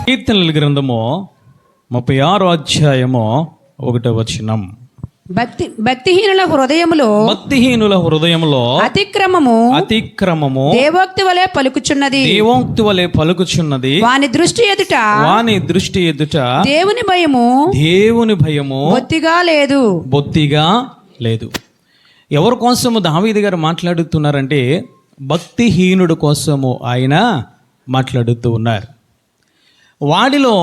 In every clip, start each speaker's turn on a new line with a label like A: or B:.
A: కీర్తనల గ్రంథము 36 అధ్యాయము 1వ వచనం.
B: భక్తిహీనుల హృదయములో అతిక్రమము దేవోక్తి వలె పలుకుచున్నది. వాని దృష్టి ఎదుట దేవుని భయము బొత్తిగా లేదు. ఎవరి కోసము దావీదు గారు మాట్లాడుతున్నారంటే భక్తిహీనుడు కోసము ఆయన మాట్లాడుతూ ఉన్నారు. వాడిలో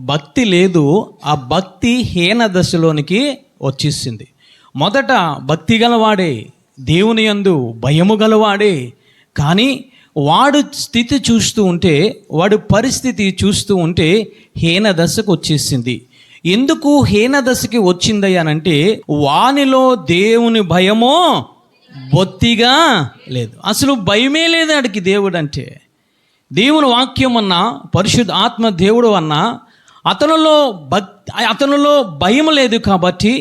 B: భక్తి లేదు, ఆ భక్తి హీన దశలోనికి వచ్చేసింది. మొదట భక్తి గలవాడే, దేవుని యందు భయము గలవాడే, కానీ వాడు స్థితి చూస్తూ ఉంటే, వాడి పరిస్థితి చూస్తూ ఉంటే హీన దశకు వచ్చేసింది. ఎందుకు హీన దశకి వచ్చిందయ్యానంటే వానిలో దేవుని భయమో బొత్తిగా లేదు. అసలు భయమే లేదు ఆడికి. దేవుడు అంటే, దేవుని వాక్యం అన్నా, పరిశుద్ధ ఆత్మ దేవుడు అన్నా అతనిలో భయం లేదు కాబట్టి,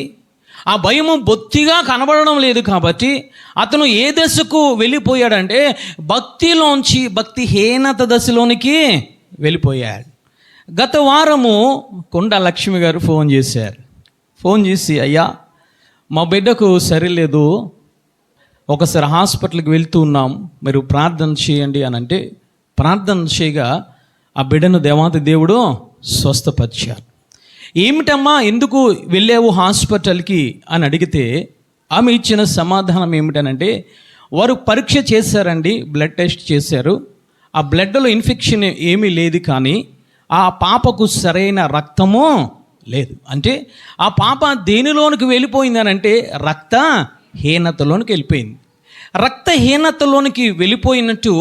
B: ఆ భయము బొత్తిగా కనబడడం లేదు కాబట్టి అతను ఏ దశకు వెళ్ళిపోయాడంటే భక్తిలోంచి భక్తిహీనత దశలోనికి వెళ్ళిపోయాడు. గత వారము కొండ లక్ష్మి గారు ఫోన్ చేసి అయ్యా మా బిడ్డకు సరిలేదు, ఒకసారి హాస్పిటల్కి వెళ్తూ ఉన్నాం, మీరు ప్రార్థన చేయండి అని అంటే ప్రార్థన చేయగా ఆ బిడ్డను దేవాతి దేవుడు స్వస్థపరిచారు. ఏమిటమ్మా ఎందుకు వెళ్ళావు హాస్పిటల్కి అని అడిగితే ఆమె ఇచ్చిన సమాధానం ఏమిటనంటే వారు పరీక్ష చేశారండి, బ్లడ్ టెస్ట్ చేశారు. ఆ బ్లడ్లో ఇన్ఫెక్షన్ ఏమీ లేదు, కానీ ఆ పాపకు సరైన రక్తము లేదు. అంటే ఆ పాప దేనిలోనికి వెళ్ళిపోయిందనంటే రక్తహీనతలోనికి వెళ్ళిపోయింది. రక్తహీనతలోనికి వెళ్ళిపోయినట్టు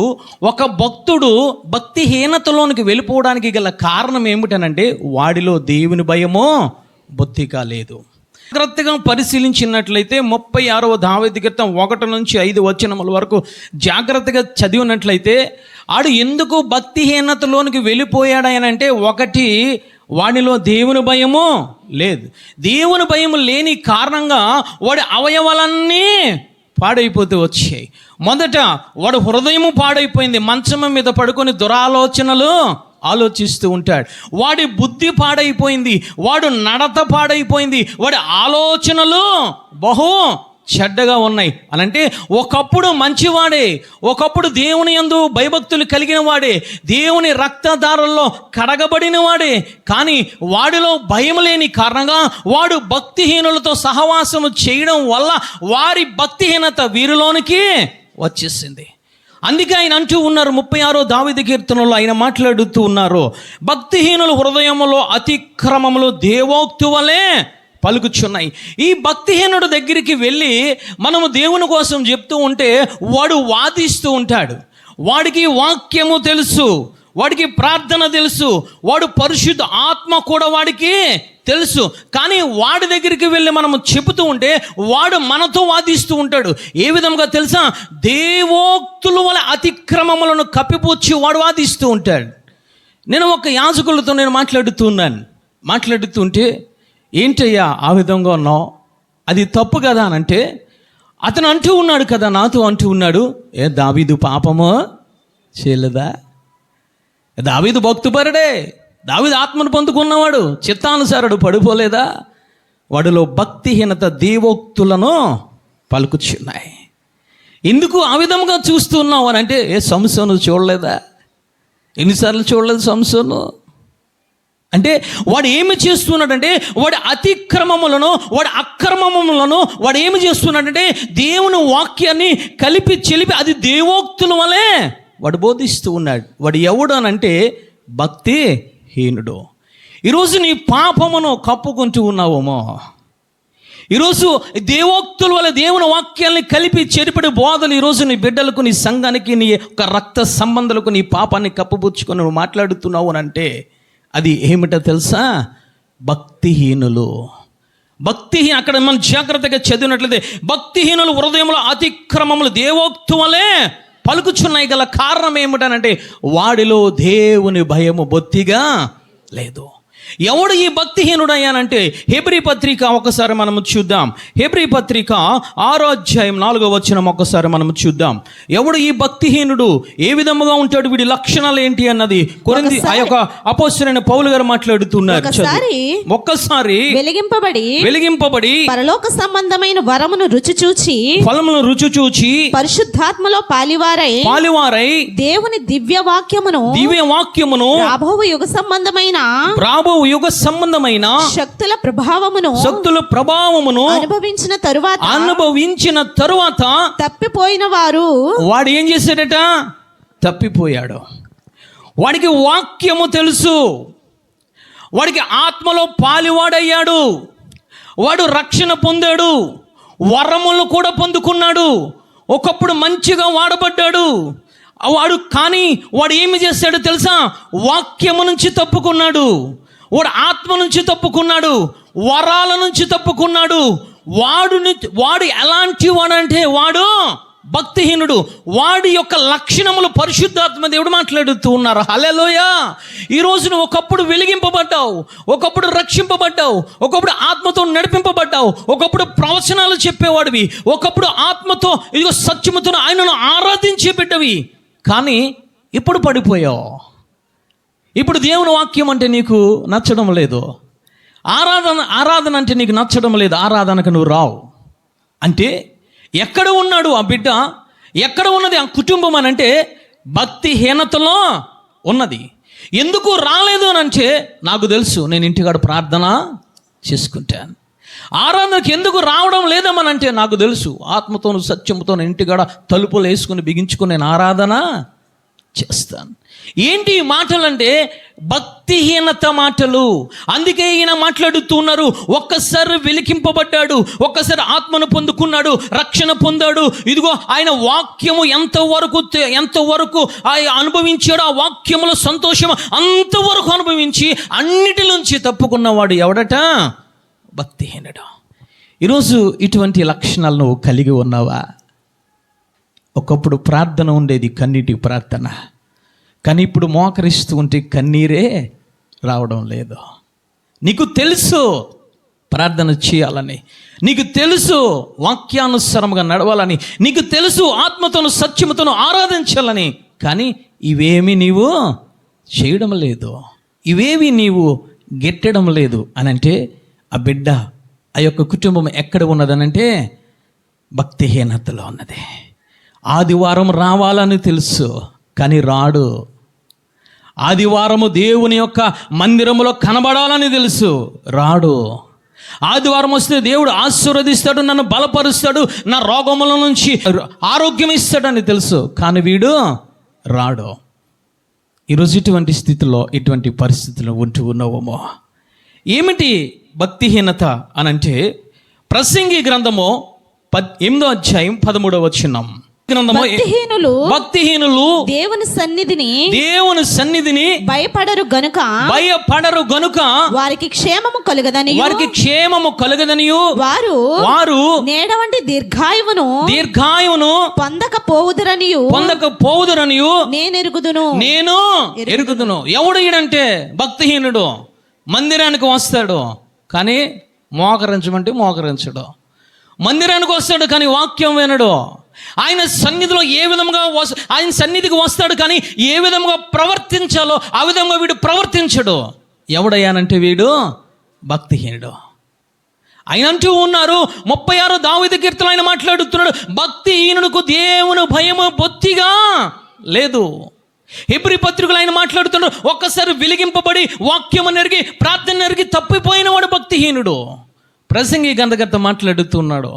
B: ఒక భక్తుడు భక్తిహీనతలోనికి వెళ్ళిపోవడానికి గల కారణం ఏమిటనంటే వాడిలో దేవుని భయమో బొత్తిగా లేదు. జాగ్రత్తగా పరిశీలించినట్లయితే 36వ దావీదు కీర్తన 1 నుంచి 5 వచనముల వరకు జాగ్రత్తగా చదివినట్లయితే ఆడు ఎందుకు భక్తిహీనతలోనికి వెళ్ళిపోయాడనంటే, ఒకటి వాడిలో దేవుని భయము లేదు. దేవుని భయము లేని కారణంగా వాడి అవయవాలన్నీ పాడైపోతూ వచ్చాయి. మొదట వాడు హృదయము పాడైపోయింది, మంచం మీద పడుకొని దురాలోచనలు ఆలోచిస్తూ ఉంటాడు. వాడి బుద్ధి పాడైపోయింది, వాడు నడత పాడైపోయింది, వాడి ఆలోచనలు బహు చెడ్డగా ఉన్నాయి. అనంటే ఒకప్పుడు మంచివాడే, ఒకప్పుడు దేవుని యందు భయభక్తులు కలిగిన వాడే, దేవుని రక్తధారల్లో కడగబడిన వాడే, కానీ వాడిలో భయం లేని కారణంగా వాడు భక్తిహీనులతో సహవాసము చేయడం వల్ల వారి భక్తిహీనత వీరిలోనికి వచ్చేసింది. అందుకే ఆయన అంటూ ఉన్నారు 36వ దావీదు కీర్తనలో ఆయన మాట్లాడుతూ ఉన్నారు, భక్తిహీనుల హృదయములో అతిక్రమములు దేవోక్తి వలె పలుకుచున్నాయి. ఈ భక్తిహీనుడు దగ్గరికి వెళ్ళి మనము దేవుని కోసం చెప్తూ ఉంటే వాడు వాదిస్తూ ఉంటాడు. వాడికి వాక్యము తెలుసు, వాడికి ప్రార్థన తెలుసు, వాడు పరిశుద్ధ ఆత్మ కూడా వాడికి తెలుసు, కానీ వాడి దగ్గరికి వెళ్ళి మనము చెబుతూ ఉంటే వాడు మనతో వాదిస్తూ ఉంటాడు. ఏ విధంగా తెలుసా? దేవోక్తుల వల్ల అతిక్రమములను కప్పిపుచ్చి వాడు వాదిస్తూ ఉంటాడు. నేను ఒక యాజకులతో మాట్లాడుతుంటే ఏంటయ్యా ఆ విధంగా ఉన్నావు, అది తప్పు కదా అని అంటే అతను అంటూ ఉన్నాడు కదా, నాతో అంటూ ఉన్నాడు, దావీదు పాపము చేయలేదా? దావీదు భక్తిపరుడే, దావీదు ఆత్మను పొందుకున్నవాడు, చిత్తానుసారుడు, పడిపోలేదా? వాడిలో భక్తిహీనత దేవోక్తులను పలుకుచున్నాయి. ఎందుకు ఆ విధంగా చూస్తున్నావు అని అంటే సంసోను చూడలేదా? ఎన్నిసార్లు చూడలేదు సంసోను? అంటే వాడు ఏమి చేస్తున్నాడంటే వాడి అతిక్రమములను, వాడి అక్రమములను వాడు ఏమి చేస్తున్నాడంటే దేవుని వాక్యాన్ని కలిపి చెలిపి అది దేవోక్తుల వలె వాడు బోధిస్తూ ఉన్నాడు. వాడు ఎవడు అనంటే భక్తిహీనుడు. ఈరోజు నీ పాపమును కప్పుకుంటూ ఉన్నావేమో, ఈరోజు దేవోక్తుల వల్ల దేవుని వాక్యాన్ని కలిపి చెరిపడి బోధలు ఈరోజు నీ బిడ్డలకు, నీ సంఘానికి, నీ యొక్క రక్త సంబంధాలకు నీ పాపాన్ని కప్పుపుచ్చుకొని నువ్వు మాట్లాడుతున్నావు అని అంటే అది ఏమిటో తెలుసా? భక్తిహీనులు. అక్కడ మనం జాగ్రత్తగా చదివినట్లయితే భక్తిహీనులు హృదయంలో అతిక్రమములు దేవోక్తి వలె పలుకుచున్నాయి గల కారణం ఏమిటనంటే వాడిలో దేవుని భయము బొత్తిగా లేదు. ఎవడు ఈ భక్తిహీనుడయ్యానంటే హెబ్రీ పత్రిక ఒకసారి మనము చూద్దాం. హెబ్రీ పత్రిక 6వ అధ్యాయం 4వ వచనం ఒకసారి మనము చూద్దాం. ఎవడు ఈ భక్తిహీనుడు, ఏ విధముగా ఉంటాడు, వీడి లక్షణాలు ఏంటి అన్నది కొరింథీ ఆ యొక్క అపోస్తలుడైన పౌలు గారు మాట్లాడుతున్నారు. ఒక్కసారి వెలిగింపబడి
C: పరలోక సంబంధమైన వరమును రుచి చూచి
B: ఫలమును రుచి చూచి
C: పరిశుద్ధాత్మలో పాలివారై దేవుని దివ్య వాక్యమును రాబోవు యుగ సంబంధమైన శక్తుల ప్రభావమును
B: అనుభవించిన తరువాత
C: తప్పిపోయిన
B: వాడు ఏం చేశాడట? తప్పిపోయాడు. వాడికి వాక్యము తెలుసు, వాడికి ఆత్మలో పాలివాడయ్యాడు, వాడు రక్షణ పొందాడు, వరములు కూడా పొందుకున్నాడు, ఒకప్పుడు మంచిగా వాడబడ్డాడు కానీ వాడు ఏమి చేశాడు తెలుసా? వాక్యము నుంచి తప్పుకున్నాడు, వాడు ఆత్మ నుంచి తప్పుకున్నాడు, వరాల నుంచి తప్పుకున్నాడు. వాడు ఎలాంటి వాడంటే వాడు భక్తిహీనుడు. వాడి యొక్క లక్షణములు పరిశుద్ధాత్మ దేవుడు మాట్లాడుతూ ఉన్నారు. హల్లెలూయా. ఈ రోజు నువ్వు ఒకప్పుడు వెలిగింపబడ్డావు, ఒకప్పుడు రక్షింపబడ్డావు, ఒకప్పుడు ఆత్మతో నడిపింపబడ్డావు, ఒకప్పుడు ప్రవచనాలు చెప్పేవాడివి, ఒకప్పుడు ఆత్మతో ఇదిగో సత్యముతో ఆయనను ఆరాధించే బిడ్డవి. కానీ ఇప్పుడు పడిపోయావు. ఇప్పుడు దేవుని వాక్యం అంటే నీకు నచ్చడం లేదు, ఆరాధన అంటే నీకు నచ్చడం లేదు, ఆరాధనకు నువ్వు రావు. అంటే ఎక్కడ ఉన్నాడు ఆ బిడ్డ, ఎక్కడ ఉన్నది ఆ కుటుంబం అని అంటే భక్తిహీనతలో ఉన్నది. ఎందుకు రాలేదు అని అంటే నాకు తెలుసు, నేను ఇంటికాడ ప్రార్థన చేసుకుంటాను. ఆరాధనకు ఎందుకు రావడం లేదమనంటే నాకు తెలుసు, ఆత్మతోను సత్యముతోను ఇంటికాడ తలుపులు వేసుకుని బిగించుకుని నేను ఆరాధన చేస్తాను. ఏంటి ఈ మాటలంటే భక్తిహీనత మాటలు. అందుకే ఈయన మాట్లాడుతున్నారు. ఒక్కసారి వెలికింపబడ్డాడు, ఒక్కసారి ఆత్మను పొందుకున్నాడు, రక్షణ పొందాడు. ఇదిగో ఆయన వాక్యము ఎంతవరకు ఆయన అనుభవించాడు, ఆ వాక్యములో సంతోషం అంతవరకు అనుభవించి అన్నిటిలోంచి తప్పుకున్నవాడు ఎవడట? భక్తిహీనుడు. ఈరోజు ఇటువంటి లక్షణాలు నువ్వు కలిగి ఉన్నావా? ఒకప్పుడు ప్రార్థన ఉండేది, కన్నీటి ప్రార్థన, కానీ ఇప్పుడు మోకరిస్తూ ఉంటే కన్నీరే రావడం లేదు. నీకు తెలుసు ప్రార్థన చేయాలని, నీకు తెలుసు వాక్యానుసారంగా నడవాలని, నీకు తెలుసు ఆత్మతోను సత్యముతోను ఆరాధించాలని, కానీ ఇవేమి నీవు చేయడం లేదు, ఇవేవి నీవు గెట్టడం లేదు అని అంటే ఆ బిడ్డ, ఆ యొక్క కుటుంబం ఎక్కడ ఉన్నదనంటే భక్తిహీనతలో ఉన్నది. ఆదివారం రావాలని తెలుసు కానీ రాడు. ఆదివారము దేవుని యొక్క మందిరములో కనబడాలని తెలుసు, రాడు. ఆదివారం వస్తే దేవుడు ఆశీర్వదిస్తాడు, నన్ను బలపరుస్తాడు, నా రోగముల నుంచి ఆరోగ్యం ఇస్తాడని తెలుసు, కానీ వీడు రాడు. ఈరోజు ఇటువంటి స్థితిలో, ఇటువంటి పరిస్థితుల్లో ఉంటూ ఉన్నావేమో. ఏమిటి భక్తిహీనత అనంటే ప్రసంగి గ్రంథము 8వ అధ్యాయం 13వ వచనం. భక్తిహీనులు దేవుని సన్నిధిని భయపడరు గనుక
C: వారికి క్షేమము
B: కలుగదనియు వారు
C: నేడవంటి దీర్ఘాయువును పొందకపోవుదురనియు నేను
B: ఎరుగుదును. ఎవడు ఈడంటే భక్తిహీనుడు. మందిరానికి వస్తాడు కానీ మోకరించమంటే మోకరించడు, మందిరానికి వస్తాడు కానీ వాక్యం వినడు, ఆయన సన్నిధిలో ఆయన సన్నిధికి వస్తాడు కానీ ఏ విధంగా ప్రవర్తించాలో ఆ విధంగా వీడు ప్రవర్తించడు. ఎవడయ్యానంటే వీడు భక్తిహీనుడు. ఆయన అంటూ ఉన్నారు 36 దావీదు కీర్తనలో ఆయన మాట్లాడుతున్నాడు, భక్తిహీనుడికి దేవుని భయము బొత్తిగా లేదు. హెబ్రీ పత్రికలో ఆయన మాట్లాడుతున్నాడు, ఒక్కసారి వెలిగింపబడి వాక్యము నెరిగి ప్రార్థన నెరిగి తప్పిపోయిన వాడు భక్తిహీనుడు. ప్రసంగి గ్రంథకర్త మాట్లాడుతున్నాడు,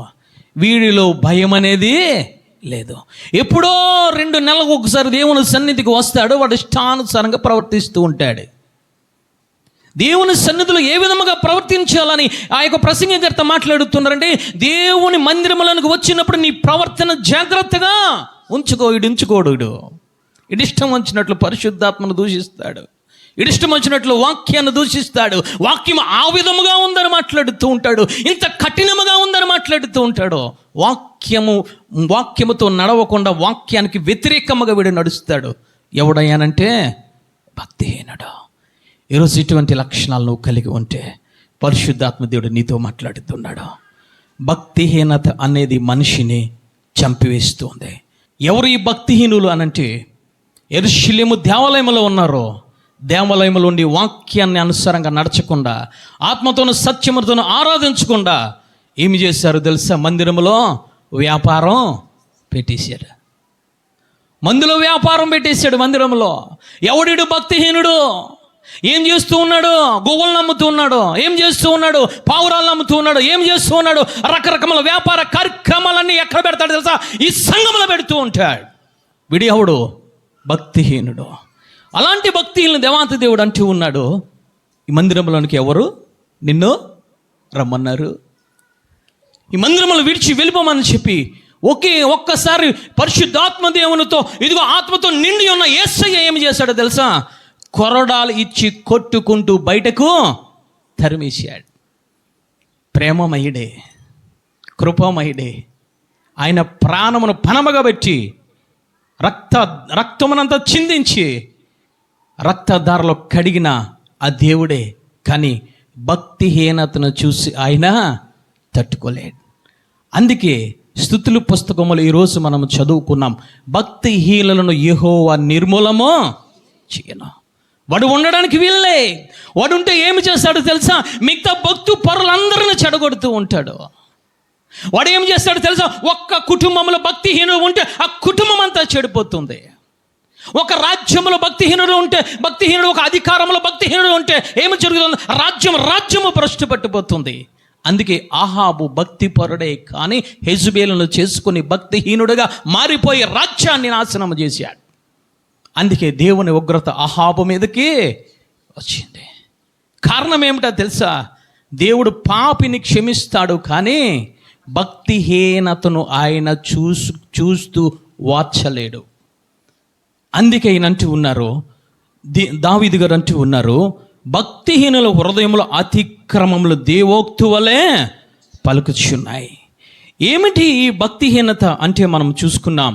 B: వీడిలో భయం అనేది లేదు. ఎప్పుడో 2 నెలలకు ఒకసారి దేవుని సన్నిధికి వస్తాడు, వాడు ఇష్టానుసారంగా ప్రవర్తిస్తూ ఉంటాడు. దేవుని సన్నిధిలో ఏ విధముగా ప్రవర్తించాలని ఆ యొక్క ప్రసంగికర్త మాట్లాడుతున్నారంటే, దేవుని మందిరములకు వచ్చినప్పుడు నీ ప్రవర్తన జాగ్రత్తగా ఉంచుకోడు. ఇడిష్టం వచ్చినట్లు పరిశుద్ధాత్మను దూషిస్తాడు, ఇడిష్టం వచ్చినట్లు వాక్యాన్ని దూషిస్తాడు. వాక్యం ఆ విధముగా ఉందని మాట్లాడుతూ ఉంటాడు, ఇంత కఠినముగా ఉందని మాట్లాడుతూ ఉంటాడు. వాక్యముతో నడవకుండా వాక్యానికి వ్యతిరేకముగా వీడు నడుస్తాడు. ఎవడయ్యానంటే భక్తిహీనుడు. ఈరోజు ఇటువంటి లక్షణాలు నువ్వు కలిగి ఉంటే పరిశుద్ధాత్మ దేవుడు నీతో మాట్లాడుతున్నాడు. భక్తిహీనత అనేది మనిషిని చంపివేస్తుంది. ఎవరు ఈ భక్తిహీనులు అనంటే, యెరూషలేము దేవాలయంలో ఉన్నారో, దేవాలయంలో ఉండి వాక్యాన్ని అనుసారంగా నడచకుండా, ఆత్మతోనూ సత్యముతోనూ ఆరాధించకుండా ఏమి చేశారు తెలుసా? మందిరంలో వ్యాపారం పెట్టేశాడు. మందిరంలో. ఎవడు భక్తిహీనుడు? ఏం చేస్తూ ఉన్నాడు? గోవులను నమ్ముతూ ఉన్నాడు. ఏం చేస్తూ ఉన్నాడు? పావురాలు నమ్ముతూ ఉన్నాడు. ఏం చేస్తూ ఉన్నాడు? రకరకముల వ్యాపార కార్యక్రమాలన్నీ ఎక్కడ పెడతాడు తెలుసా? ఈ సంఘంలో పెడుతూ ఉంటాడు. విడియవుడు భక్తిహీనుడు. అలాంటి భక్తిహీనులు దేవాంత దేవుడు అంటూ ఉన్నాడు, ఈ మందిరంలోనికి ఎవరు నిన్ను రమ్మన్నారు? ఈ మందిరంలో విడిచి వెళ్ళిపోమని చెప్పి ఒక్కసారి పరిశుద్ధాత్మ దేవునితో, ఇదిగో ఆత్మతో నిండి ఉన్న యేసయ్య ఏమి చేశాడో తెలుసా? కొరడాలు ఇచ్చి కొట్టుకుంటూ బయటకు తరిమేశాడు. ప్రేమమయుడే, కృపమయుడే, ఆయన ప్రాణమును పనమగా పెట్టి రక్తమునంతా చిందించి రక్తధారలో కడిగిన ఆ దేవుడే. కానీ భక్తిహీనతను చూసి ఆయన తట్టుకోలేడు. అందుకే స్తుతుల పుస్తకములు ఈరోజు మనం చదువుకున్నాం, భక్తిహీనులను యెహోవా నిర్మూలము చేయను. వాడు ఉండడానికి వీళ్ళే. వాడు ఉంటే ఏమి చేస్తాడో తెలుసా? మిగతా భక్తు పరులందరిని చెడగొడుతూ ఉంటాడు. వాడు ఏం చేస్తాడో తెలుసా? ఒక్క కుటుంబంలో భక్తిహీనుడు ఉంటే ఆ కుటుంబం అంతా చెడిపోతుంది. ఒక రాజ్యంలో భక్తిహీనుడు ఉంటే, ఒక అధికారంలో భక్తిహీనుడు ఉంటే ఏమి జరుగుతుంది? రాజ్యము భ్రష్టు పట్టిపోతుంది. అందుకే ఆహాబు భక్తిపరుడే, కానీ హెజబేలును చేసుకుని భక్తిహీనుడుగా మారిపోయి రాజ్యాన్ని నాశనం చేశాడు. అందుకే దేవుని ఉగ్రత ఆహాబు మీదకి వచ్చింది. కారణం ఏమిటో తెలుసా? దేవుడు పాపిని క్షమిస్తాడు, కానీ భక్తిహీనతను ఆయన చూస్తూ వార్చలేడు. అందుకే ఈయన అంటూ ఉన్నారు, దావీదు గారు అంటూ ఉన్నారు, భక్తిహీనుల హృదయములో అతిక్రమములు దేవోక్తు వలె పలుకుచున్నాయి. ఏమిటి ఈ భక్తిహీనత అంటే మనం చూసుకున్నాం.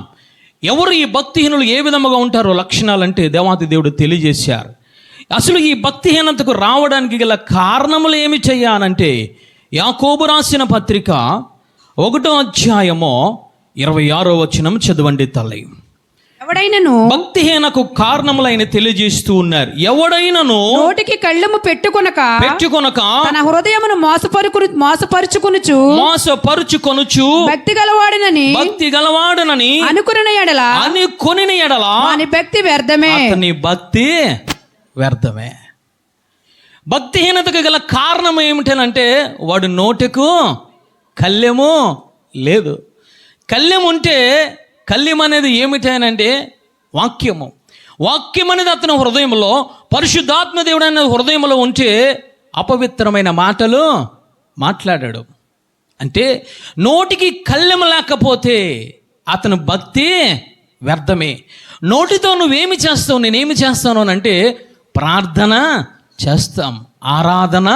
B: ఎవరు ఈ భక్తిహీనులు ఏ విధముగా ఉంటారో లక్షణాలంటే దేవాతి దేవుడు తెలియజేశారు. అసలు ఈ భక్తిహీనతకు రావడానికి గల కారణములు ఏమి చేయాలంటే, యాకోబు రాసిన పత్రిక 1వ అధ్యాయము 26వ వచనం చదవండి తల్లి.
C: ఎవడైనను
B: భక్తిహీనకు కారణములైన తెలియజేస్తూ ఉన్నారు. ఎవడైనను
C: నోటికి కళ్ళము పెట్టుకొనక
B: తన
C: హృదయమును మోసపరుచుకొనుచు భక్తి గలవాడనని అనుకొనిన ఎడల వాని భక్తి వ్యర్థమే.
B: అతని భక్తి వ్యర్థమే. భక్తిహీనతకు గల కారణం ఏమిటనంటే, వాడు నోటికు కళ్ళెము లేదు. కళ్ళెం ఉంటే, కళ్ళెం అనేది ఏమిటనంటే వాక్యం అనేది అతని హృదయంలో, పరిశుద్ధాత్మ దేవుడు అనేది హృదయంలో ఉంటే అపవిత్రమైన మాటలు మాట్లాడాడు. అంటే నోటికి కళ్ళెం లేకపోతే అతని భక్తి వ్యర్థమే. నోటితో నువ్వేమి చేస్తావు, నేనేమి చేస్తాను అని అంటే, ప్రార్థన చేస్తాం, ఆరాధన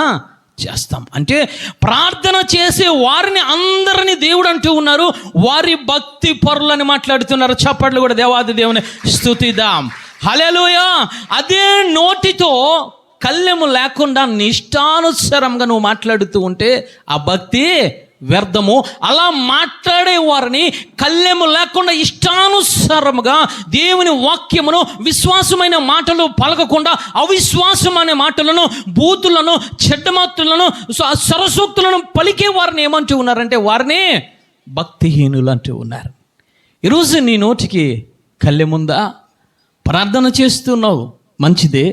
B: చేస్తాం. అంటే ప్రార్థన చేసే వారిని అందరినీ దేవుడు అంటూ ఉన్నారు, వారి భక్తి పరులని మాట్లాడుతున్నారు. చప్పట్లు కూడా దేవాది దేవుని స్తుతిద్దాం. హల్లెలూయా. అదే నోటితో కళ్ళెము లేకుండా నిష్టానుసారంగా నువ్వు మాట్లాడుతూ ఉంటే ఆ భక్తి వ్యర్థము. అలా మాట్లాడే వారిని కళ్ళెము లేకుండా ఇష్టానుసారముగా దేవుని వాక్యమును, విశ్వాసమైన మాటలు పలకకుండా అవిశ్వాసం అనే మాటలను, బూతులను, చెడ్డ మాటలను, సరసూక్తులను పలికే వారిని ఏమంటూ ఉన్నారంటే, వారిని భక్తిహీనులు అంటూ ఉన్నారు. ఈరోజు నీ నోటికి కళ్ళెముందా? ప్రార్థన చేస్తున్నావు, మంచిదే,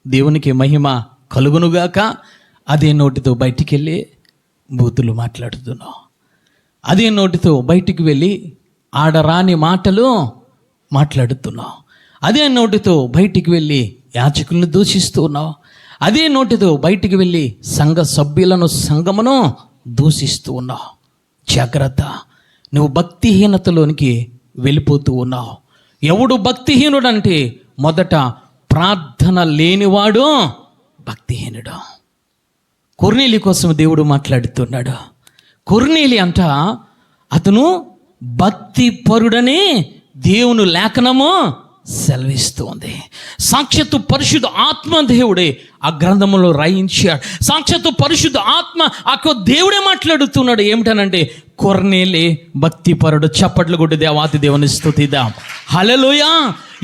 B: దేవునికి మహిమ కలుగునుగాక. అదే నోటితో బయటికి వెళ్ళి బూతులు మాట్లాడుతున్నావు. అదే నోటితో బయటికి వెళ్ళి ఆడరాని మాటలు మాట్లాడుతున్నావు. అదే నోటితో బయటికి వెళ్ళి యాజకులను దూషిస్తున్నావు. అదే నోటితో బయటికి వెళ్ళి సంఘ సభ్యులను, సంఘమును దూషిస్తూ ఉన్నావు. జాగ్రత్త, నువ్వు భక్తిహీనతలోనికి వెళ్ళిపోతూ ఉన్నావు. ఎవడు భక్తిహీనుడు అంటే, మొదట ప్రార్థన లేనివాడు భక్తిహీనుడు. కొర్నేలి కోసం దేవుడు మాట్లాడుతున్నాడు. కొర్నేలి అంట, అతను భక్తి పరుడని దేవుని లేఖనము సెలవిస్తుంది. సాక్షాత్తు పరిశుద్ధ ఆత్మదేవుడే ఆ గ్రంథంలో రాయించాడు. సాక్షాత్తు పరిశుద్ధ ఆత్మ ఆ దేవుడే మాట్లాడుతున్నాడు. ఏమిటనంటే, కొర్నేలే భక్తిపరుడు. చప్పట్లు కొట్టి దేవాతి దేవుని స్తుతిద్దాం. హల్లెలూయా.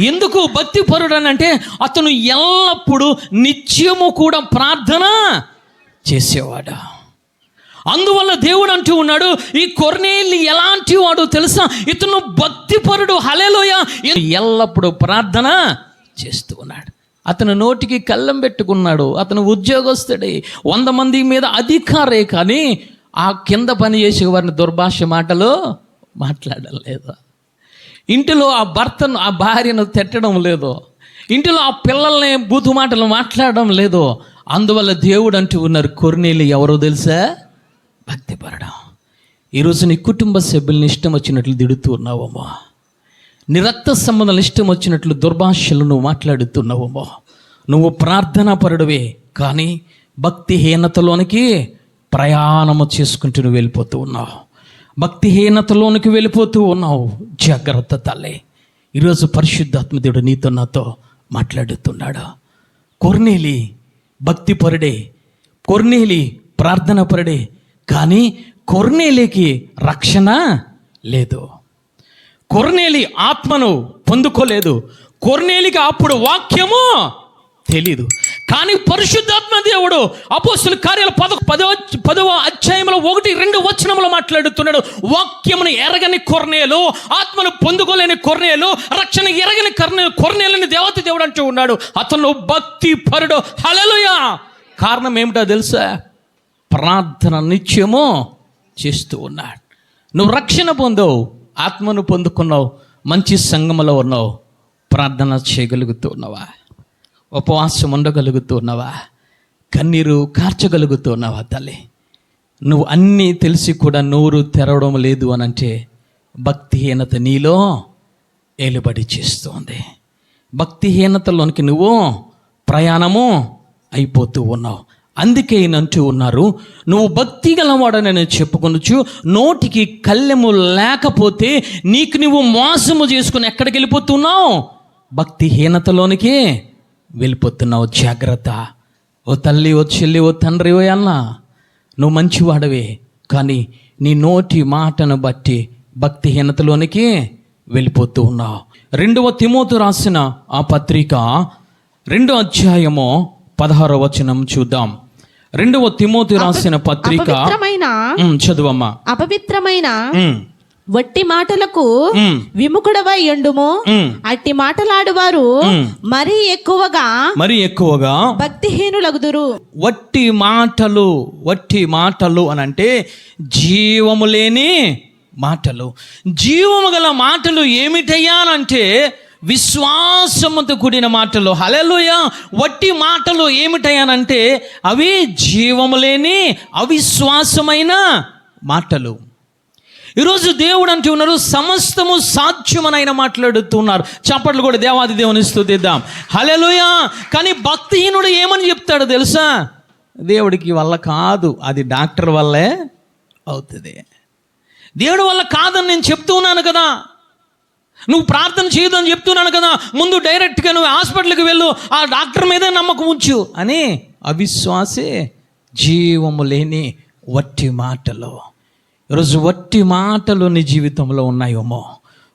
B: ఎందుకు భక్తిపరుడు అని అంటే, అతను ఎల్లప్పుడూ నిత్యము కూడా ప్రార్థన చేసేవాడు. అందువల్ల దేవుడు అంటూ ఉన్నాడు, ఈ కొర్నేలి ఎలాంటి వాడు తెలుసా? ఇతను భక్తిపరుడు. హల్లెలూయా. ఎల్లప్పుడూ ప్రార్థన చేస్తూ ఉన్నాడు. అతను నోటికి కళ్ళం పెట్టుకున్నాడు. అతను ఉద్యోగస్తుడే, 100 మంది మీద అధికారే, కానీ ఆ కింద పని చేసే వారిని దుర్భాష మాటలు మాట్లాడలేదు. ఇంటిలో ఆ భర్తను, ఆ భార్యను తిట్టడం లేదు. ఇంటిలో ఆ పిల్లల్ని బూతు మాటలు మాట్లాడడం లేదు. అందువల్ల దేవుడు అంటూ ఉన్నారు, కొర్నేలి ఎవరో తెలుసా? భక్తిపరడం. ఈరోజు నీ కుటుంబ సభ్యుల్ని ఇష్టం వచ్చినట్లు తిడుతూ ఉన్నావమ్మా. నీ రక్త సంబంధాలు ఇష్టం వచ్చినట్లు దుర్భాషలు నువ్వు మాట్లాడుతున్నావమ్మా. నువ్వు ప్రార్థనాపరుడివే, కానీ భక్తిహీనతలోనికి ప్రయాణము చేసుకుంటూ నువ్వు వెళ్ళిపోతూ ఉన్నావు. భక్తిహీనతలోనికి వెళ్ళిపోతూ ఉన్నావు. జాగ్రత్త తల్లి. ఈరోజు పరిశుద్ధాత్మదేవుడు నీతో నాతో మాట్లాడుతున్నాడు. కొర్నేలి భక్తిపరుడే, కొర్నేలి ప్రార్థనాపరుడే, కానీ కొర్నేలికి రక్షణ లేదు. కొర్నేలి ఆత్మను పొందుకోలేదు. కొర్నేలికి అప్పుడు వాక్యము తెలీదు. కానీ పరిశుద్ధాత్మ దేవుడు అపోస్తుల కార్యాల 10వ అధ్యాయంలో 1-2 వచనములు మాట్లాడుతున్నాడు. వాక్యమును ఎరగని కొర్నేలు, ఆత్మను పొందుకోలేని కొర్నేలు, రక్షణ ఎరగని కొర్నేలని దేవత దేవుడు అంటూ ఉన్నాడు. అతను భక్తి పరుడు. హల్లెలూయా. కారణం ఏమిటో తెలుసా? ప్రార్థన నిత్యము చేస్తూ ఉన్నాడు. నువ్వు రక్షణ పొందావు, ఆత్మను పొందుకున్నావు, మంచి సంఘములో ఉన్నావు. ప్రార్థన చేయగలుగుతూ ఉన్నావా? ఉపవాసం ఉండగలుగుతూ ఉన్నావా? కన్నీరు కార్చగలుగుతూ ఉన్నావా? తల్లి, నువ్వు అన్నీ తెలిసి కూడా నోరు తెరవడం లేదు అని అంటే భక్తిహీనత నీలో ఏలుబడి చేస్తుంది. భక్తిహీనతలోనికి నువ్వు ప్రయాణము అయిపోతూ ఉన్నావు. అందుకే ఈయన అంటూ ఉన్నారు, నువ్వు భక్తి గలవాడని నేను చెప్పుకొనొచ్చు, నోటికి కళ్ళెము లేకపోతే నీకు నువ్వు మోసము చేసుకుని ఎక్కడికి వెళ్ళిపోతున్నావు? భక్తిహీనతలోనికి వెళ్ళిపోతున్నావు. జాగ్రత్త. ఓ తల్లి, ఓ చెల్లి, ఓ తండ్రి, ఓ అన్న, నువ్వు మంచివాడవే, కానీ నీ నోటి మాటను బట్టి భక్తిహీనతలోనికి వెళ్ళిపోతూ ఉన్నావు. 2వ తిమోతి రాసిన ఆ పత్రిక 2వ అధ్యాయము 16వ వచనం చూద్దాం. 2వ తిమోతి రాసిన పత్రిక చదువమ్మా.
D: అపవిత్రమైన వట్టి మాటలకు విముఖుడవై ఉండుము. అట్టి మాటలాడువారు మరీ ఎక్కువగా భక్తిహీనులగుదురు.
B: వట్టి మాటలు అని అంటే జీవము లేని మాటలు. జీవము గల మాటలు ఏమిటయ్యానంటే విశ్వాసముతో కూడిన మాటలు. హల్లెలూయా. వట్టి మాటలు ఏమిటయ్యానంటే అవి జీవము లేని అవిశ్వాసమైన మాటలు. ఈరోజు దేవుడు అంటూ ఉన్నారు, సమస్తము సాధ్యమనైనా మాట్లాడుతున్నారు. చప్పట్లు కూడా దేవాది దేవుని స్తుతిద్దాం. హల్లెలూయా. కానీ భక్తిహీనుడు ఏమని చెప్తాడు తెలుసా? దేవుడికి వల్ల కాదు, అది డాక్టర్ వల్లే అవుతుంది. దేవుడి వల్ల కాదని నేను చెప్తూ ఉన్నాను కదా, నువ్వు ప్రార్థన చేయదని చెప్తున్నాను కదా, ముందు డైరెక్ట్గా నువ్వు హాస్పిటల్కి వెళ్ళు, ఆ డాక్టర్ మీదే నమ్మకం ఉంచు అని అవిశ్వాసే జీవము లేని వట్టి మాటలు. ఈరోజు వట్టి మాటలు నీ జీవితంలో ఉన్నాయేమో,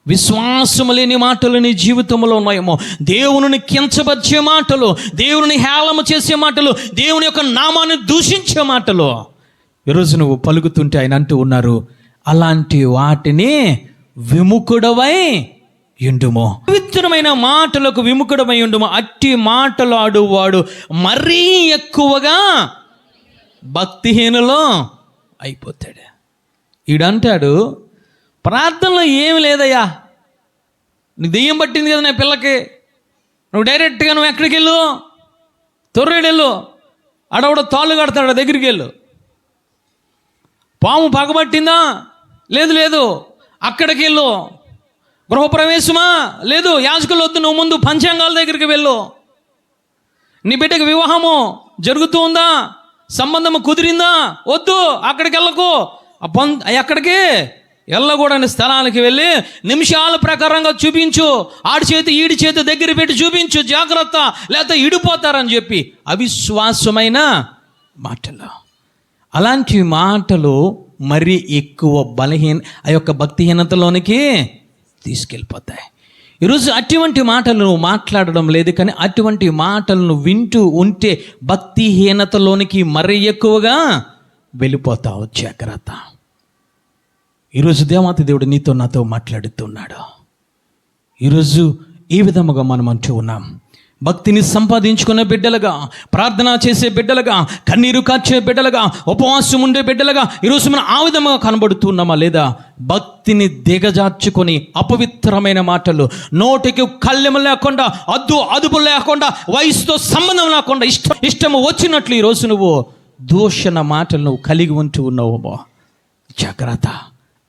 B: విశ్వాసము లేని మాటలు నీ జీవితంలో ఉన్నాయేమో, దేవుని కించపరిచే మాటలు, దేవుని హేళన చేసే మాటలు, దేవుని యొక్క నామాన్ని దూషించే మాటలు ఈరోజు నువ్వు పలుకుతుంటే ఆయన అంటూ ఉన్నారు, అలాంటి వాటిని విముఖుడవై యుండుము. పవిత్రమైన మాటలకు విముఖుడమై ఉండుము. అట్టి మాటలు ఆడువాడు మరీ ఎక్కువగా భక్తిహీనులో అయిపోతాడు. ఈడంటాడు, ప్రార్థనలో ఏమి లేదయ్యా, నీకు దెయ్యం పట్టింది కదా నా పిల్లకి, నువ్వు డైరెక్ట్గా నువ్వు ఎక్కడికి వెళ్ళు, తొర్రేడెళ్ళు, ఆడవిడ తాళ్ళు కడతాడు, దగ్గరికి వెళ్ళు. పాము పగబట్టిందా? లేదు, అక్కడికి వెళ్ళు. గృహప్రవేశమా? లేదు, యాజకులు వద్దు, నువ్వు ముందు పంచాంగాల దగ్గరికి వెళ్ళు. నీ బిడ్డకి వివాహము జరుగుతూ ఉందా? సంబంధము కుదిరిందా? వద్దు, అక్కడికి వెళ్ళకు. ఎక్కడికి వెళ్ళకూడని స్థలానికి వెళ్ళి నిమిషాల ప్రకారంగా చూపించు, ఆడి చేతి ఈడి చేతి దగ్గర పెట్టి చూపించు, జాగ్రత్త లేకపోతే ఇడిపోతారని చెప్పి అవిశ్వాసమైన మాటలు. అలాంటి మాటలు మరీ ఎక్కువ ఆ యొక్క భక్తిహీనతలోనికి తీసుకెళ్ళిపోతాయి. ఈరోజు అటువంటి మాటలు నువ్వు మాట్లాడడం లేదు, కానీ అటువంటి మాటలను వింటూ ఉంటే భక్తిహీనతలోనికి మరీ ఎక్కువగా వెళ్ళిపోతావు. జాగ్రత్త. ఈరోజు దేవాతి దేవుడు నీతో నాతో మాట్లాడుతున్నాడు. ఈరోజు ఈ విధముగా మనం అంటూ ఉన్నాం, భక్తిని సంపాదించుకునే బిడ్డలుగా, ప్రార్థన చేసే బిడ్డలుగా, కన్నీరు కార్చే బిడ్డలుగా, ఉపవాసం ఉండే బిడ్డలుగా ఈరోజు మనం ఆ విధంగా కనబడుతున్నామా లేదా? భక్తిని దిగజార్చుకొని అపవిత్రమైన మాటలు, నోటికి కళ్ళెము లేకుండా, అదుపు లేకుండా, వయసుతో సంబంధం లేకుండా ఇష్టము వచ్చినట్లు ఈరోజు నువ్వు దూషణ మాటలు నువ్వు కలిగి ఉంటూ ఉన్నావు. జాగ్రత్త.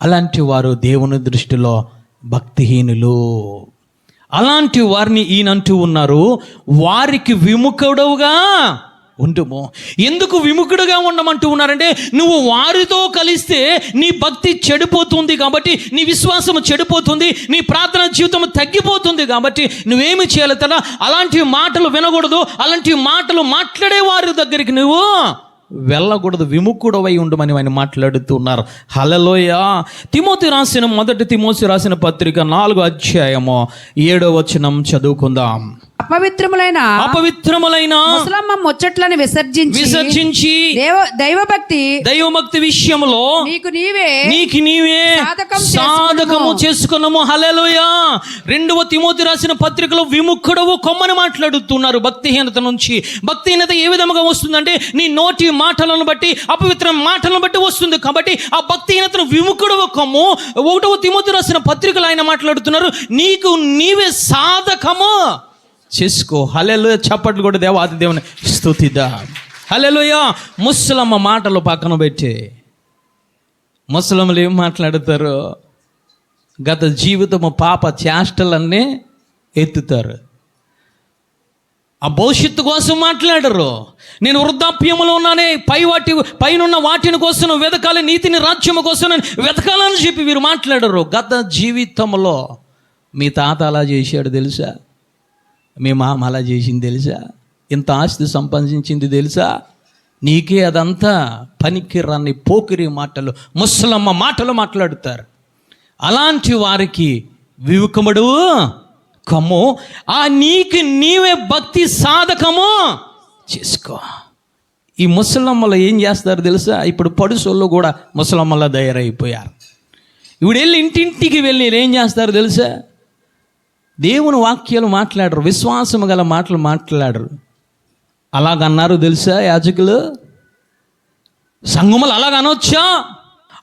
B: అలాంటి వారు దేవుని దృష్టిలో భక్తిహీనులు. అలాంటి వారిని ఈయనంటూ ఉన్నారు, వారికి విముఖుడవుగా ఉండుము. ఎందుకు విముఖుడుగా ఉండమంటూ ఉన్నారంటే, నువ్వు వారితో కలిస్తే నీ భక్తి చెడిపోతుంది కాబట్టి, నీ విశ్వాసం చెడిపోతుంది, నీ ప్రార్థన జీవితం తగ్గిపోతుంది కాబట్టి నువ్వేమి చేయాలి కదా? అలాంటి మాటలు వినకూడదు, అలాంటి మాటలు మాట్లాడే వారి దగ్గరికి నువ్వు వెళ్ళకూడదు, విముఖుడవై ఉండమని ఆయన మాట్లాడుతున్నారు. హల్లెలూయా. మొదటి తిమోతి రాసిన పత్రిక 4వ అధ్యాయము 7వ వచనం చదువుకుందాం. అపవిత్రములైన
C: ముసలమ్మ ముచ్చట్లను విసర్జించి
B: దైవభక్తి విషయంలో నీకు నీవే సాధకము చేసుకున్నాము. హల్లెలూయా. 2వ తిమోతి రాసిన పత్రికలో విముఖుడవు కొమ్మని మాట్లాడుతున్నారు భక్తిహీనత నుంచి. భక్తిహీనత ఏ విధముగా వస్తుందంటే, నీ నోటి మాటలను బట్టి, అపవిత్ర మాటలను బట్టి వస్తుంది. కాబట్టి ఆ భక్తిహీనతను విముఖుడవు కొమ్ము. 1వ తిమోతి రాసిన పత్రికలు ఆయన మాట్లాడుతున్నారు, నీకు నీవే సాధకము చేసుకో. హల్లెలూయా. చప్పట్లు కూడా దేవాది దేవుని స్తుతిద్దాం. హల్లెలూయా. ముస్లమ్మ మాటలు పక్కన పెట్టి, ముస్లింలు ఏం మాట్లాడతారు? గత జీవితము పాప చేష్టలన్నీ ఎత్తుతారు. ఆ భవిష్యత్తు కోసం మాట్లాడరు. నేను వృద్ధాప్యంలో ఉన్నానే, పైనున్న వాటిని కోసం వెతకాలి, నీతిని రాజ్యము కోసం వెతకాలని చెప్పి వీరు మాట్లాడరు. గత జీవితంలో మీ తాత అలా చేశాడు తెలుసా, మీ మామ అలా చేసింది తెలుసా, ఇంత ఆస్తి సంపాదించింది తెలుసా, నీకే అదంతా పనికి రాని పోకిరి మాటలు, ముసలమ్మ మాటలు మాట్లాడుతారు. అలాంటి వారికి విముఖముడు కమ్ము. ఆ నీకు నీవే భక్తి సాధకము చేసుకో. ఈ ముసలమ్మలు ఏం చేస్తారు తెలుసా? ఇప్పుడు పడుసోళ్ళు కూడా ముసలమ్మలా తయారైపోయారు. ఇప్పుడు వెళ్ళి ఇంటింటికి వెళ్ళి ఏం చేస్తారు తెలుసా? దేవుని వాక్యాలు మాట్లాడరు, విశ్వాసము గల మాటలు మాట్లాడరు. అలాగన్నారు తెలుసా యాజకులు? సంఘములు అలాగనొచ్చా?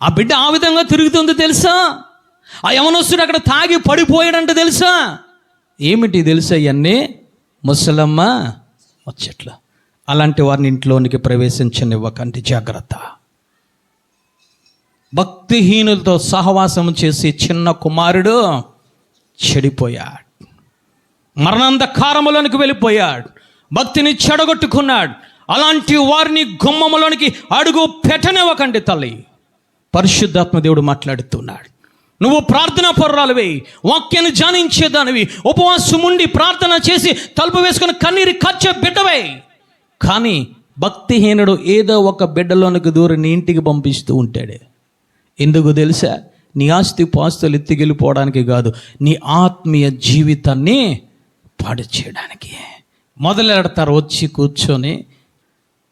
B: ఆ బిడ్డ ఆ విధంగా తిరుగుతుంది తెలుసా? ఆ యవనస్తుడు అక్కడ తాగి పడిపోయాడంటే తెలుసా? ఏమిటి తెలుసా? ఇవన్నీ ముసలమ్మ ముచ్చట్లు. అలాంటి వారిని ఇంట్లోనికి ప్రవేశించనివ్వకండి. జాగ్రత్త. భక్తిహీనులతో సహవాసం చేసి చిన్న కుమారుడు చెడిపోయాడు, మరణాంధకారములోనికి వెళ్ళిపోయాడు, భక్తిని చెడగొట్టుకున్నాడు. అలాంటి వారిని గుమ్మములోనికి అడుగు పెట్టనివ్వకండి తల్లి. పరిశుద్ధాత్మ దేవుడు మాట్లాడుతున్నాడు. నువ్వు ప్రార్థనా పరురాలువే, వాక్యాన్ని ధ్యానించేదానివి, ఉపవాసం ఉండి ప్రార్థన చేసి తలుపు వేసుకుని కన్నీరు కార్చే బిడ్డవే. కానీ భక్తిహీనుడు ఏదో ఒక బిడ్డలోనికి దూరం నీ ఇంటికి పంపిస్తూ ఉంటాడు. ఎందుకు తెలుసా? నీ ఆస్తి పాస్తులు ఎత్తికెళ్ళిపోవడానికి కాదు, నీ ఆత్మీయ జీవితాన్ని పాడు చేయడానికి. మొదలెడతారు వచ్చి కూర్చొని,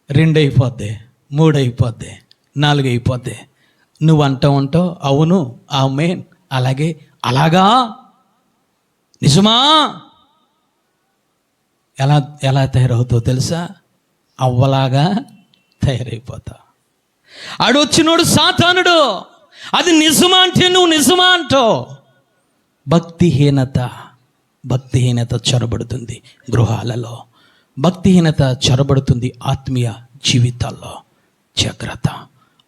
B: 2 అయిపోద్ది, 3 అయిపోద్ది, 4 అయిపోద్ది. నువ్వు ఉంటావు, అవును ఆమేన్, అలాగే, అలాగా, నిజమా? ఎలా తయారవుతావు తెలుసా? అవ్వలాగా తయారైపోతా. ఆడొచ్చినోడు సాతానుడు. అది నిజమా అంటే నువ్వు నిజమా అంటావు. భక్తిహీనత చొరబడుతుంది గృహాలలో, భక్తిహీనత చొరబడుతుంది ఆత్మీయ జీవితాల్లో. జాగ్రత్త.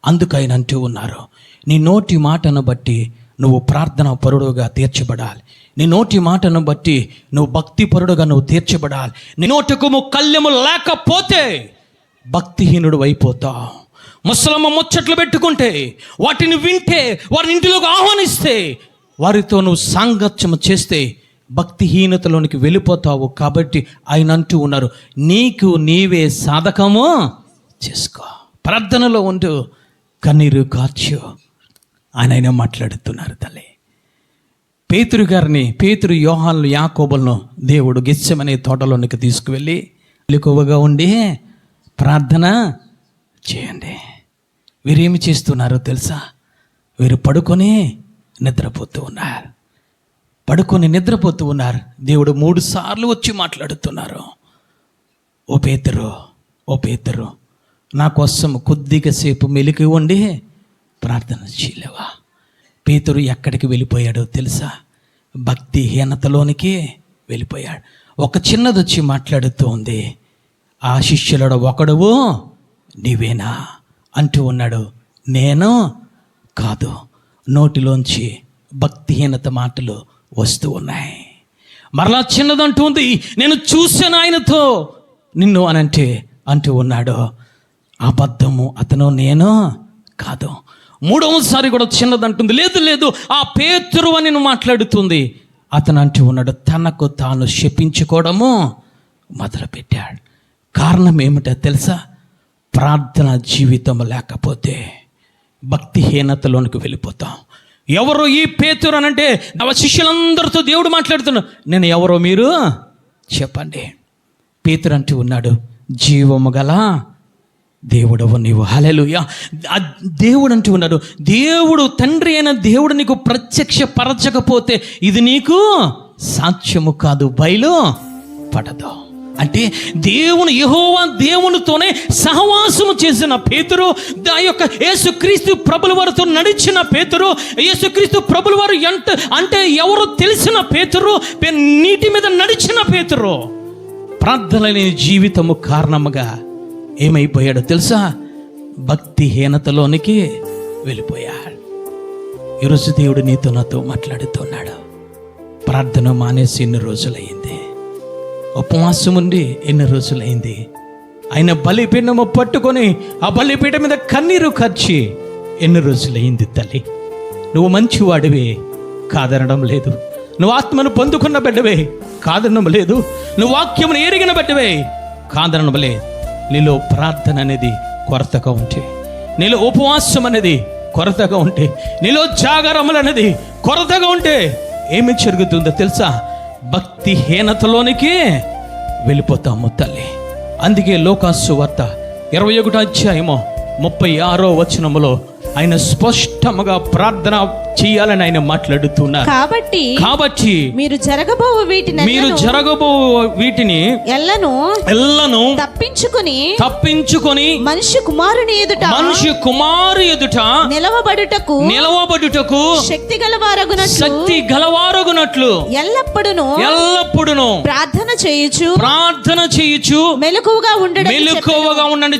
B: అందుకైనా అంటూ ఉన్నారు, నీ నోటి మాటను బట్టి నువ్వు ప్రార్థన పరుడుగా తీర్చబడాలి. నీ నోటి మాటను బట్టి నువ్వు భక్తి పరుడుగా నువ్వు తీర్చబడాలి. నీ నోటికు కళ్ళెము లేకపోతే భక్తిహీనుడు అయిపోతావు. ముసలమ్మ ముచ్చట్లు పెట్టుకుంటే, వాటిని వింటే, వారిని ఇంటిలోకి ఆహ్వానిస్తే, వారితో నువ్వు సాంగత్యం చేస్తే భక్తిహీనతలోనికి వెళ్ళిపోతావు. కాబట్టి ఆయన అంటూ ఉన్నారు, నీకు నీవే సాధకము చేసుకో, ప్రార్థనలో ఉండు, కన్నీరు కార్చు. ఆయన మాట్లాడుతున్నారు తల్లి. పేతురు యోహాను యాకోబులను దేవుడు గెత్సెమనే తోటలోనికి తీసుకువెళ్ళి మెలకువగా ఉండి ప్రార్థన చేయండి. వీరేమి చేస్తున్నారో తెలుసా? వీరు పడుకొని నిద్రపోతూ ఉన్నారు. దేవుడు 3 సార్లు వచ్చి మాట్లాడుతున్నారు. ఓ పేతురు నా కోసం కొద్దిగా సేపు మెలికి ఉండి ప్రార్థన చేయలేవా? పేతురు ఎక్కడికి వెళ్ళిపోయాడో తెలుసా? భక్తిహీనతలోనికి వెళ్ళిపోయాడు. ఒక చిన్నది వచ్చి మాట్లాడుతూ ఉంది, ఆ శిష్యులలో ఒకడువు నీవేనా అంటూ ఉన్నాడు. నేను కాదు. నోటిలోంచి భక్తిహీనత మాటలు వస్తూ ఉన్నాయి. మరలా చిన్నదంటూ ఉంది, నేను చూశాను ఆయనతో నిన్ను అనంటే అంటూ ఉన్నాడు. అబద్ధము అతను నేను కాదు. 3వసారి కూడా చిన్నదంటుంది, లేదు ఆ పేతురు అని నువ్వు మాట్లాడుతుంది. అతను అంటూ ఉన్నాడు, తనకు తాను శపించుకోవడము మొదలుపెట్టాడు. కారణం ఏమిటో తెలుసా? ప్రార్థన జీవితం లేకపోతే భక్తిహీనతలోనికి వెళ్ళిపోతాం. ఎవరో ఈ పేతురు అనంటే నవ శిష్యులందరితో దేవుడు మాట్లాడుతున్నాడు. నేను ఎవరో మీరు చెప్పండి. పేతురు అంటూ ఉన్నాడు, జీవము గల దేవుడవు నీవు. హల్లెలూయా. దేవుడు అంటూ ఉన్నాడు, దేవుడు తండ్రి అయిన దేవుడు నీకు ప్రత్యక్షపరచకపోతే ఇది నీకు సాధ్యము కాదు, బయలు పడదు. అంటే యెహోవా దేవునితోనే సహవాసము చేసిన పేతురు, ఆ యొక్క యేసుక్రీస్తు ప్రభుల వారితో నడిచిన పేతురు, యేసుక్రీస్తు ప్రభుల వారు అంటే ఎవరో తెలిసిన పేతురు, నీటి మీద నడిచిన పేతురు, ప్రార్థన లేని జీవితము కారణముగా ఏమైపోయాడో తెలుసా? భక్తిహీనతలోనికి వెళ్ళిపోయాడు. ఈరోజు దేవుడు నీతో నాతో మాట్లాడుతున్నాడు. ప్రార్థన మానేసి ఎన్ని రోజులైంది? ఉపవాసం ఉండి ఎన్ని రోజులైంది? ఆయన బలిపీఠము పట్టుకొని ఆ బలిపీఠం మీద కన్నీరు కార్చి ఎన్ని రోజులైంది? తల్లి, నువ్వు మంచివాడివే కాదనడం లేదు. నువ్వు ఆత్మను పొందుకున్న బిడ్డవే కాదనడం లేదు. నువ్వు వాక్యమును ఎరిగిన బిడ్డవే కాదనడం లేదు. నీలో ప్రార్థన అనేది కొరతగా ఉంటే, నీలో ఉపవాసం అనేది కొరతగా ఉంటే, నీలో జాగరములు అనేది కొరతగా ఉంటే ఏమి జరుగుతుందో తెలుసా? భక్తిహీనతలోనికి వెళ్ళిపోతాము తల్లి. అందుకే లోకాసు వార్త 21:36 ఆయన స్పష్టముగా ప్రార్థన చేయాలని ఆయన మాట్లాడుతున్నారు. కాబట్టి మీరు జరగబో వీటిని ఎల్లను తప్పించుకొని మనిషి కుమారు ఎదుట నిలవబడుటకు శక్తి గలవారగునట్లు ఎల్లప్పుడును ప్రార్థన చేయుచు మెలకువగా ఉండండి.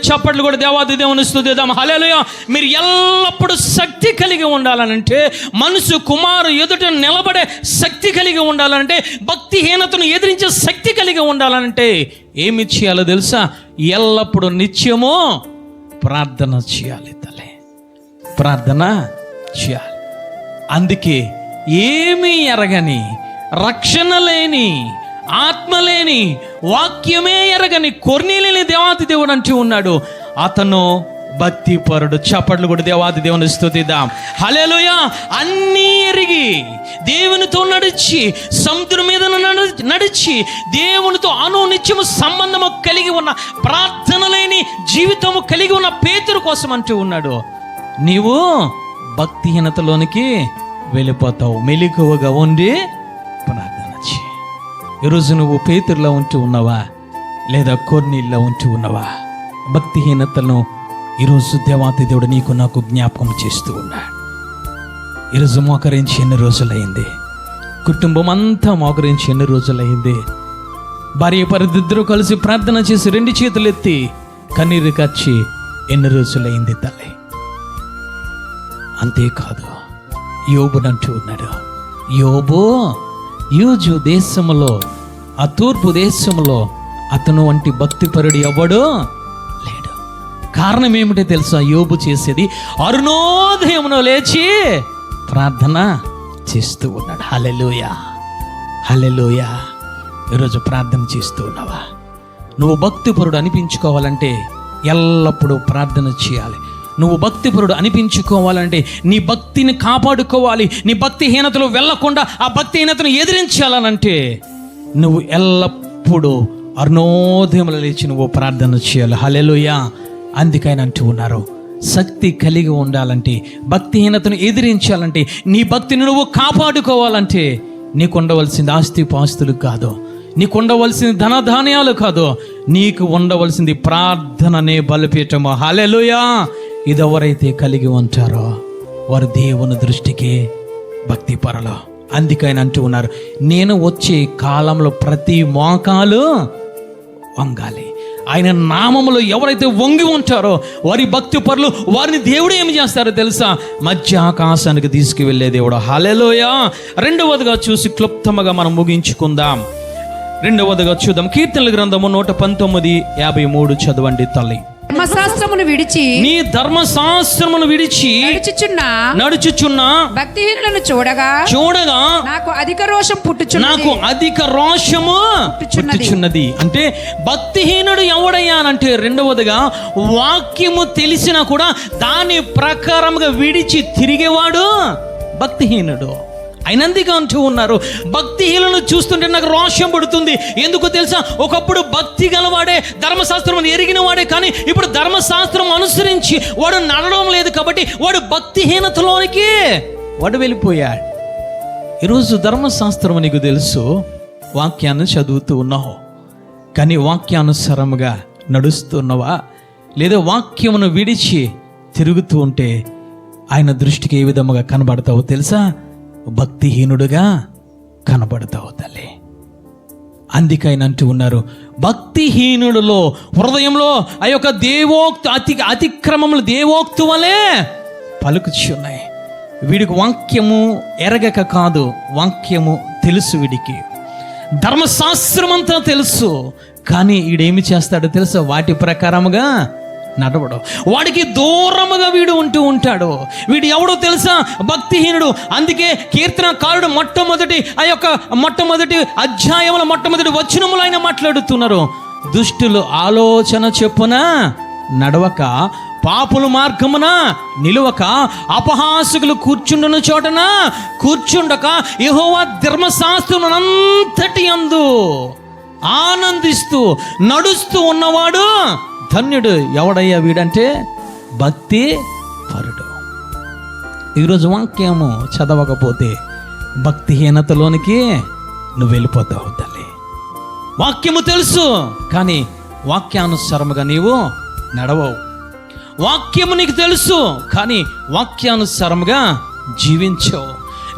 B: చప్పట్లు కూడా దేవాది దేవుని స్తుతిద్దాం. హల్లెలూయా. మీరు ఎల్లప్పుడు శక్తి కలిగి ఉండాలనంటే, మనసు కుమారు ఎదుట నిలబడే శక్తి కలిగి ఉండాలంటే, భక్తిహీనతను ఎదిరించే శక్తి కలిగి ఉండాలంటే ఏమి చేయాలో తెలుసా? ఎల్లప్పుడు నిత్యము ప్రార్థన చేయాలి తల్లి, ప్రార్థన చేయాలి. అందుకే ఏమీ ఎరగని, రక్షణ లేని, ఆత్మ లేని, వాక్యమే ఎరగని కొర్నేలియుని దేవాది దేవుడు అంటూ ఉన్నాడు. అతను భక్తి పరుడు. చప్పట్లు కూడా దేవాది దేవుని స్తుతిద్దాం. హల్లెలూయా. అన్నీ ఎరిగి దేవునితో నడిచి, సముద్రం మీద నడిచి దేవునితో అనునిత్యము సంబంధము కలిగి ఉన్న, ప్రార్థన లేని జీవితము కలిగి ఉన్న పేతురు కోసం అంటూ ఉన్నాడు, నీవు భక్తిహీనతలోనికి వెళ్ళిపోతావు. మెలకువగా ఉండి ప్రార్థన చేయి. ఈరోజు నువ్వు పేతురులో ఉంటూ ఉన్నావా, లేదా కొర్నేలియులో ఉంటూ ఉన్నావా? భక్తిహీనతను ఈరోజు దేవాతి దేవుడు నీకు నాకు జ్ఞాపకం చేస్తూ ఉన్నాడు. ఈరోజు మోకరించి ఎన్ని రోజులైంది? కుటుంబం అంతా మోకరించి ఎన్ని రోజులైంది? భార్య పరిద్దరు కలిసి ప్రార్థన చేసి 2 చేతులు ఎత్తి కన్నీరు కార్చి ఎన్ని రోజులైంది తల్లి? అంతేకాదు, యోబుని అంటూ ఉన్నాడు, యూజు దేశములో, ఆ తూర్పు దేశములో అతను వంటి భక్తిపరుడు ఎవడో లేడు. కారణం ఏమిటో తెలుసా? యోబు చేసేది అరుణోదయమున లేచి ప్రార్థన చేస్తూ ఉన్నాడు. హల్లెలూయా, హల్లెలూయా. ఈరోజు ప్రార్థన చేస్తూ ఉన్నావా? నువ్వు భక్తిపరుడు అనిపించుకోవాలంటే ఎల్లప్పుడూ ప్రార్థన చేయాలి. నువ్వు భక్తిపరుడు అనిపించుకోవాలంటే నీ భక్తిని కాపాడుకోవాలి. నీ భక్తిహీనతలు వెళ్ళకుండా ఆ భక్తిహీనతను ఎదిరించాలనంటే నువ్వు ఎల్లప్పుడూ అరుణోదయమున లేచి నువ్వు ప్రార్థన చేయాలి. హల్లెలూయా. అందుకని అంటూ ఉన్నారు, శక్తి కలిగి ఉండాలంటే, భక్తిహీనతను ఎదిరించాలంటే, నీ భక్తిని నువ్వు కాపాడుకోవాలంటే నీకు ఉండవలసింది ఆస్తి పాస్తులు కాదు, నీకు ఉండవలసింది ధనధాన్యాలు కాదు, నీకు ఉండవలసింది ప్రార్థననే బలిపీఠము. హల్లెలూయా. ఇది ఎవరైతే కలిగి ఉంటారో వారు దేవుని దృష్టికి భక్తి పరులు. అందుకని అంటూ ఉన్నారు, నేను వచ్చే కాలంలో ప్రతి మోకాలు వంగాలి. ఆయన నామములో ఎవరైతే వంగి ఉంటారో వారి భక్తి పరులు, వారిని దేవుడు ఏమి చేస్తారో తెలుసా? మధ్య ఆకాశానికి తీసుకువెళ్ళే దేవుడు. హల్లెలూయా. రెండవదిగా చూసి క్లుప్తముగా మనం ముగించుకుందాం. రెండవదిగా చూద్దాం. కీర్తనల గ్రంథము 119:53 చదవండి తల్లి.
C: ధర్మశాస్త్రమును విడిచి
B: నీ ధర్మశాస్త్రమును విడిచి నడుచుచున్న
C: భక్తిహీనులను చూడగా నాకు అధిక రోషం
B: పుట్టుచున్నది. అంటే భక్తిహీనుడు ఎవడయ్యానంటే, రెండవదిగా వాక్యము తెలిసినా కూడా దాని ప్రకారంగా విడిచి తిరిగేవాడు భక్తిహీనుడు. అయినందుకు అంటూ ఉన్నారు, భక్తిహీనులను చూస్తుంటే నాకు రోషం పడుతుంది. ఎందుకు తెలుసా? ఒకప్పుడు భక్తి గలవాడే, ధర్మశాస్త్రం ఎరిగిన వాడే, కానీ ఇప్పుడు ధర్మశాస్త్రం అనుసరించి వాడు నడవడం లేదు కాబట్టి వాడు భక్తిహీనతలోనికి వాడు వెళ్ళిపోయాడు. ఈరోజు ధర్మశాస్త్రం నీకు తెలుసు, వాక్యాన్ని చదువుతూ ఉన్నావు, కానీ వాక్యానుసారముగా నడుస్తున్నావా? లేదా వాక్యమును విడిచి తిరుగుతూ ఉంటే ఆయన దృష్టికి ఏ విధముగా కనబడతావో తెలుసా? భక్తిహీనుడుగా కనబడతావు తల్లి. అందుకైనా అంటూ ఉన్నారు, భక్తిహీనుడులో హృదయంలో ఆ యొక్క అతిక్రమములు దేవోక్తు వలె పలుకుచున్నాయి. వీడికి వాక్యము ఎరగక కాదు, వాక్యము తెలుసు. వీడికి ధర్మశాస్త్రం అంతా తెలుసు, కానీ వీడేమి చేస్తాడో తెలుసా? వాటి ప్రకారముగా నడవడు. వాడికి దూరముగా వీడు ఉంటూ ఉంటాడు. వీడు ఎవడో తెలుసా? భక్తిహీనుడు. అందుకే కీర్తనకారుడు మొట్టమొదటి అధ్యాయముల మొట్టమొదటి వచనములు ఆయన మాట్లాడుతున్నారు. దుష్టులు ఆలోచన చొప్పున నడవక, పాపుల మార్గమున నిలువక, అపహాసకులు కూర్చుండున చోటన కూర్చుండక, యెహోవా ధర్మశాస్త్రమునంతటి యందు ఆనందిస్తూ నడుస్తూ ఉన్నవాడు ధన్యుడు. ఎవడయ్యా వీడంటే? భక్తి పరుడు. ఈరోజు వాక్యము చదవకపోతే భక్తిహీనతలోనికి నువ్వు వెళ్ళిపోతావు తల్లి. వాక్యము తెలుసు, కానీ వాక్యానుసారముగా నీవు నడవవు. వాక్యము నీకు తెలుసు, కానీ వాక్యానుసారముగా జీవించవు.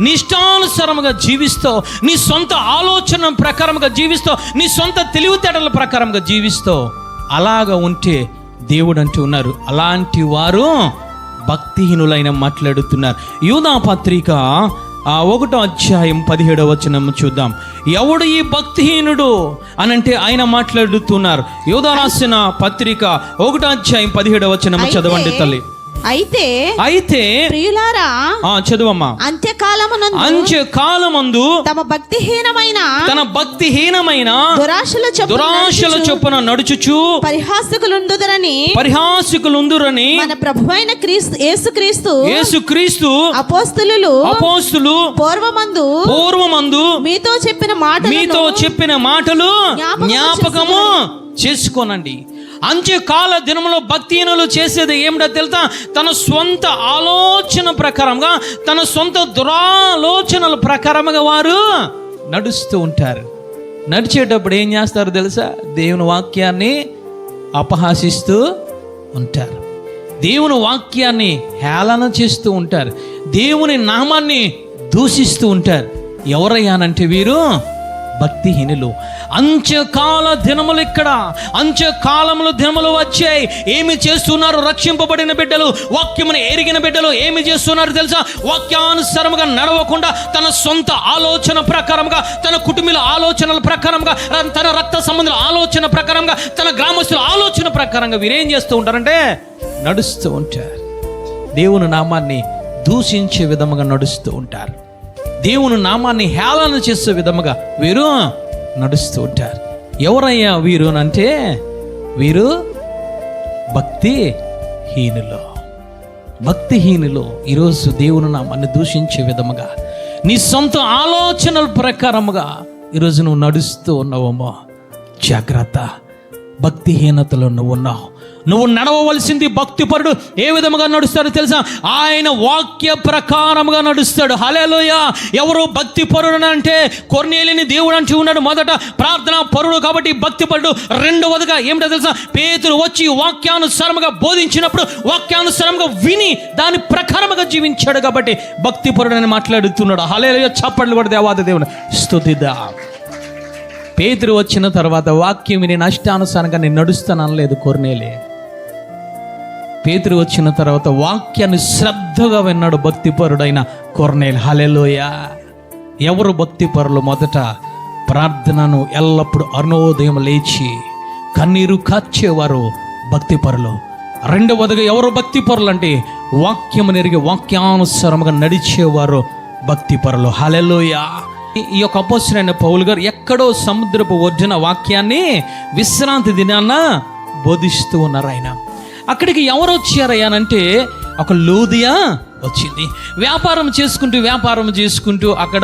B: నీ ఇష్టానుసారముగా జీవిస్తావు, నీ సొంత ఆలోచన ప్రకారముగా జీవిస్తావు, నీ సొంత తెలివితేటల ప్రకారంగా జీవిస్తావు. అలాగా ఉంటే దేవుడు అంటూ ఉన్నారు, అలాంటి వారు భక్తిహీనులైన మాట్లాడుతున్నారు. యూదా పత్రిక 1:17 చూద్దాం. ఎవడు ఈ భక్తిహీనుడు అనంటే ఆయన మాట్లాడుతున్నారు. యూదా రాసిన పత్రిక 1:17 చదవండి తల్లి. అయితే
D: ప్రియులారా,
B: చదువమ్మా. అంత్యకాలమందు
D: తమ భక్తిహీనమైన
B: దురాశల చొప్పున నడుచుచు పరిహాసకులుందురని
D: మన ప్రభువైన యేసుక్రీస్తు అపోస్తలులు పూర్వమందు మీతో
B: చెప్పిన మాటలు జ్ఞాపకము చేసుకోనండి. అంత్యకాల దినములో భక్తిహీనులు చేసేది ఏమిటో తెలుసా? తన సొంత ఆలోచన ప్రకారంగా, తన సొంత దురాలోచనల ప్రకారంగా వారు నడుస్తూ ఉంటారు. నడిచేటప్పుడు ఏం చేస్తారు తెలుసా? దేవుని వాక్యాన్ని అపహాసిస్తూ ఉంటారు, దేవుని వాక్యాన్ని హేళన చేస్తూ ఉంటారు, దేవుని నామాన్ని దూషిస్తూ ఉంటారు. ఎవరయ్యానంటే వీరు భక్తిహీనులు. అంత్యకాల దినములు ఇక్కడ, అంత్యకాలములు దినములు వచ్చాయి. ఏమి చేస్తున్నారు రక్షింపబడిన బిడ్డలు, వాక్యమును ఎరిగిన బిడ్డలు? ఏమి చేస్తున్నారు తెలుసా? వాక్యానుసారముగా నడవకుండా తన సొంత ఆలోచన ప్రకారంగా, తన కుటుంబీల ఆలోచనల ప్రకారంగా, తన రక్త సంబంధుల ఆలోచన ప్రకారంగా, తన గ్రామస్తుల ఆలోచన ప్రకారంగా వీరేం చేస్తూ ఉంటారంటే నడుస్తూ ఉంటారు. దేవుని నామాన్ని దూషించే విధముగా నడుస్తూ ఉంటారు. దేవుని నామాన్ని హేళన చేసే విధముగా వీరు నడుస్తూ ఉంటారు. ఎవరయ్యా వీరు అంటే వీరు భక్తిహీనులు. ఈరోజు దేవుని నామాన్ని దూషించే విధముగా నీ సొంత ఆలోచనల ప్రకారముగా ఈరోజు నువ్వు నడుస్తూ ఉన్నావేమో, జాగ్రత్త. భక్తిహీనతలో నువ్వు ఉన్నావు. నువ్వు నడవవలసింది భక్తిపరుడు ఏ విధముగా నడుస్తాడో తెలుసా? ఆయన వాక్య ప్రకారముగా నడుస్తాడు. హల్లెలూయా. ఎవరు భక్తిపరుడు అంటే కొర్నేలిని దేవుడు అంటూ ఉన్నాడు. మొదట ప్రార్థనా పరుడు కాబట్టి భక్తిపరుడు. రెండవదిగా ఏమిటో తెలుసా? పేతురు వచ్చి వాక్యానుసారముగా బోధించినప్పుడు వాక్యానుసారముగా విని దాని ప్రకారముగా జీవించాడు కాబట్టి భక్తిపరుడు అని మాట్లాడుతున్నాడు. హల్లెలూయా. చప్పట్లు కూడా దేవాది దేవుని స్తుతిద్దాం. పేతురు వచ్చిన తర్వాత వాక్యం విని నష్టానుసారంగా నేను నడుస్తాను అనలేదు కొర్నేలి. పేతురు వచ్చిన తర్వాత వాక్యాన్ని శ్రద్ధగా విన్నాడు భక్తిపరుడైన కొర్నేలి. హల్లెలూయా. ఎవరు భక్తిపరులు? మొదట ప్రార్థనను ఎల్లప్పుడూ అరుణోదయం లేచి కన్నీరు కార్చేవారు భక్తిపరులు. రెండవదిగా ఎవరు భక్తిపరులు అంటే వాక్యము నెరిగి వాక్యానుసారముగా నడిచేవారు భక్తిపరులు. హల్లెలూయా. ఈ యొక్క అపోస్తలుడైన పౌలు గారు ఎక్కడో సముద్రపు ఒడ్డున వాక్యాన్ని విశ్రాంతి దినాన్న బోధిస్తూ ఉన్నారు. ఆయన అక్కడికి ఎవరు వచ్చారయ్యానంటే ఒక లూదియా వచ్చింది. వ్యాపారం చేసుకుంటూ అక్కడ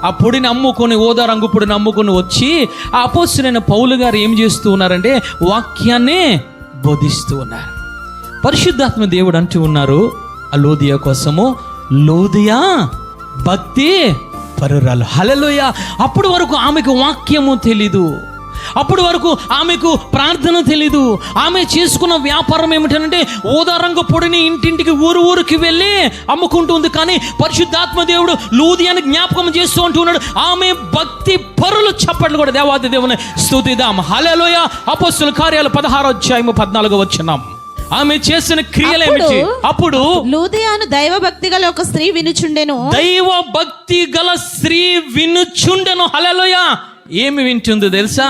B: ఆ పొడిని అమ్ముకొని, ఓదా రంగు పొడిని అమ్ముకొని వచ్చి ఆ అపోస్తలుడైన పౌలు గారు ఏం చేస్తూ ఉన్నారంటే వాక్యాన్ని బోధిస్తూ ఉన్నారు. పరిశుద్ధాత్మ దేవుడు అంటూ ఉన్నారు ఆ లూదియా కోసము, లూదియా భక్తి పరురాలు. హల్లెలూయా. అప్పటి వరకు ఆమెకు వాక్యము తెలీదు, అప్పటి వరకు ఆమెకు ప్రార్థన తెలీదు. ఆమె చేసుకున్న వ్యాపారం ఏమిటంటే ఓదారంగ పొడిని ఇంటింటికి ఊరికి వెళ్ళి అమ్ముకుంటుంది. కానీ పరిశుద్ధాత్మ దేవుడు లూదియాని జ్ఞాపకం చేస్తూ అంటూ ఉన్నాడు ఆమె భక్తి పరులు. చప్పట్లు కూడా దేవాది దేవుని స్తుతిద్దాం. హల్లెలూయా. అపోస్తలుల కార్యాలు 16వ అధ్యాయము 14వ వచనం. ఆమె చేసిన క్రియలేమిటి? అప్పుడు
D: లూదియాను దైవ భక్తి గల ఒక స్త్రీ వినుచుండెను.
B: దైవ భక్తి గల స్త్రీ వినుచుండెను. హల్లెలూయా. ఏమి వింటుందో తెలుసా?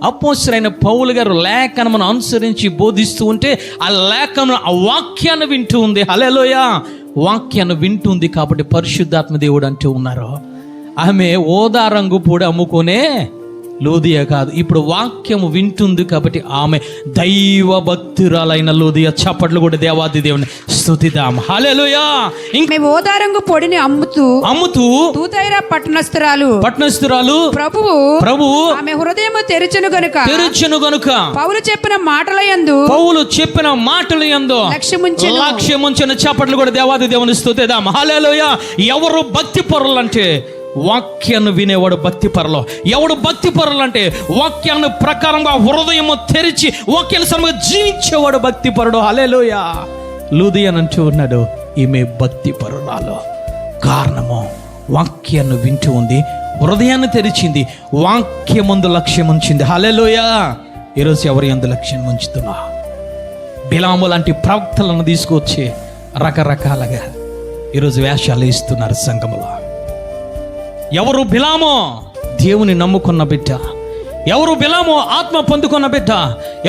B: అపోస్తలుడైన పౌలు గారు లేఖనమును అనుసరించి బోధిస్తూ ఉంటే ఆ లేఖను, ఆ వాక్యాన్ని వింటూ ఉంది. హల్లెలూయా. వాక్యాన్ని వింటుంది కాబట్టి పరిశుద్ధాత్మ దేవుడు అంటూ ఉన్నారు ఆమె ఓదా రంగు పొడి అమ్ముకునే లూదియా కాదు, ఇప్పుడు వాక్యము వింటుంది కాబట్టి ఆమె దైవ భక్తురాలైన లూదియా. చప్పట్లు కూడా దేవాది దేవుని స్తుతిద్దాం. హల్లెలూయా.
C: మేము ఓదారంగు పొడిని అమ్ముతూ తూతైరా పట్టణస్థురాలు ప్రభువు ఆమె హృదయము తెరచును గనుక పౌలు చెప్పిన మాటల యందు లక్ష్యముంచెను. చప్పట్లు కూడా దేవాది దేవుని స్తుతిద్దాం. హల్లెలూయా. ఎవరు భక్తి పరులు అంటే వాక్యాన్ని వినేవాడు భక్తిపరులు. ఎవడు భక్తిపరులు అంటే వాక్యాన్ని ప్రకారంగా హృదయము తెరిచి వాక్యానుసారంగా జీవించేవాడు భక్తిపరుడు. హల్లెలూయా. లూదియా అంటూ ఉన్నాడు ఈమె భక్తిపరురాలు. కారణము వాక్యాన్ని వింటూ ఉంది, హృదయాన్ని తెరిచింది, వాక్యమందు లక్ష్యం ఉంచింది. హల్లెలూయా. ఈరోజు ఎవరి యందు లక్ష్యం ఉంచుతున్నా? బిలాము లాంటి ప్రవక్తలను తీసుకొచ్చి రకరకాలుగా ఈరోజు వేషాలు ఇస్తున్నారు సంఘములో. ఎవరు బిలామో? దేవుని నమ్ముకున్న బిడ్డ. ఎవరు బిలామో? ఆత్మ పొందుకున్న బిడ్డ.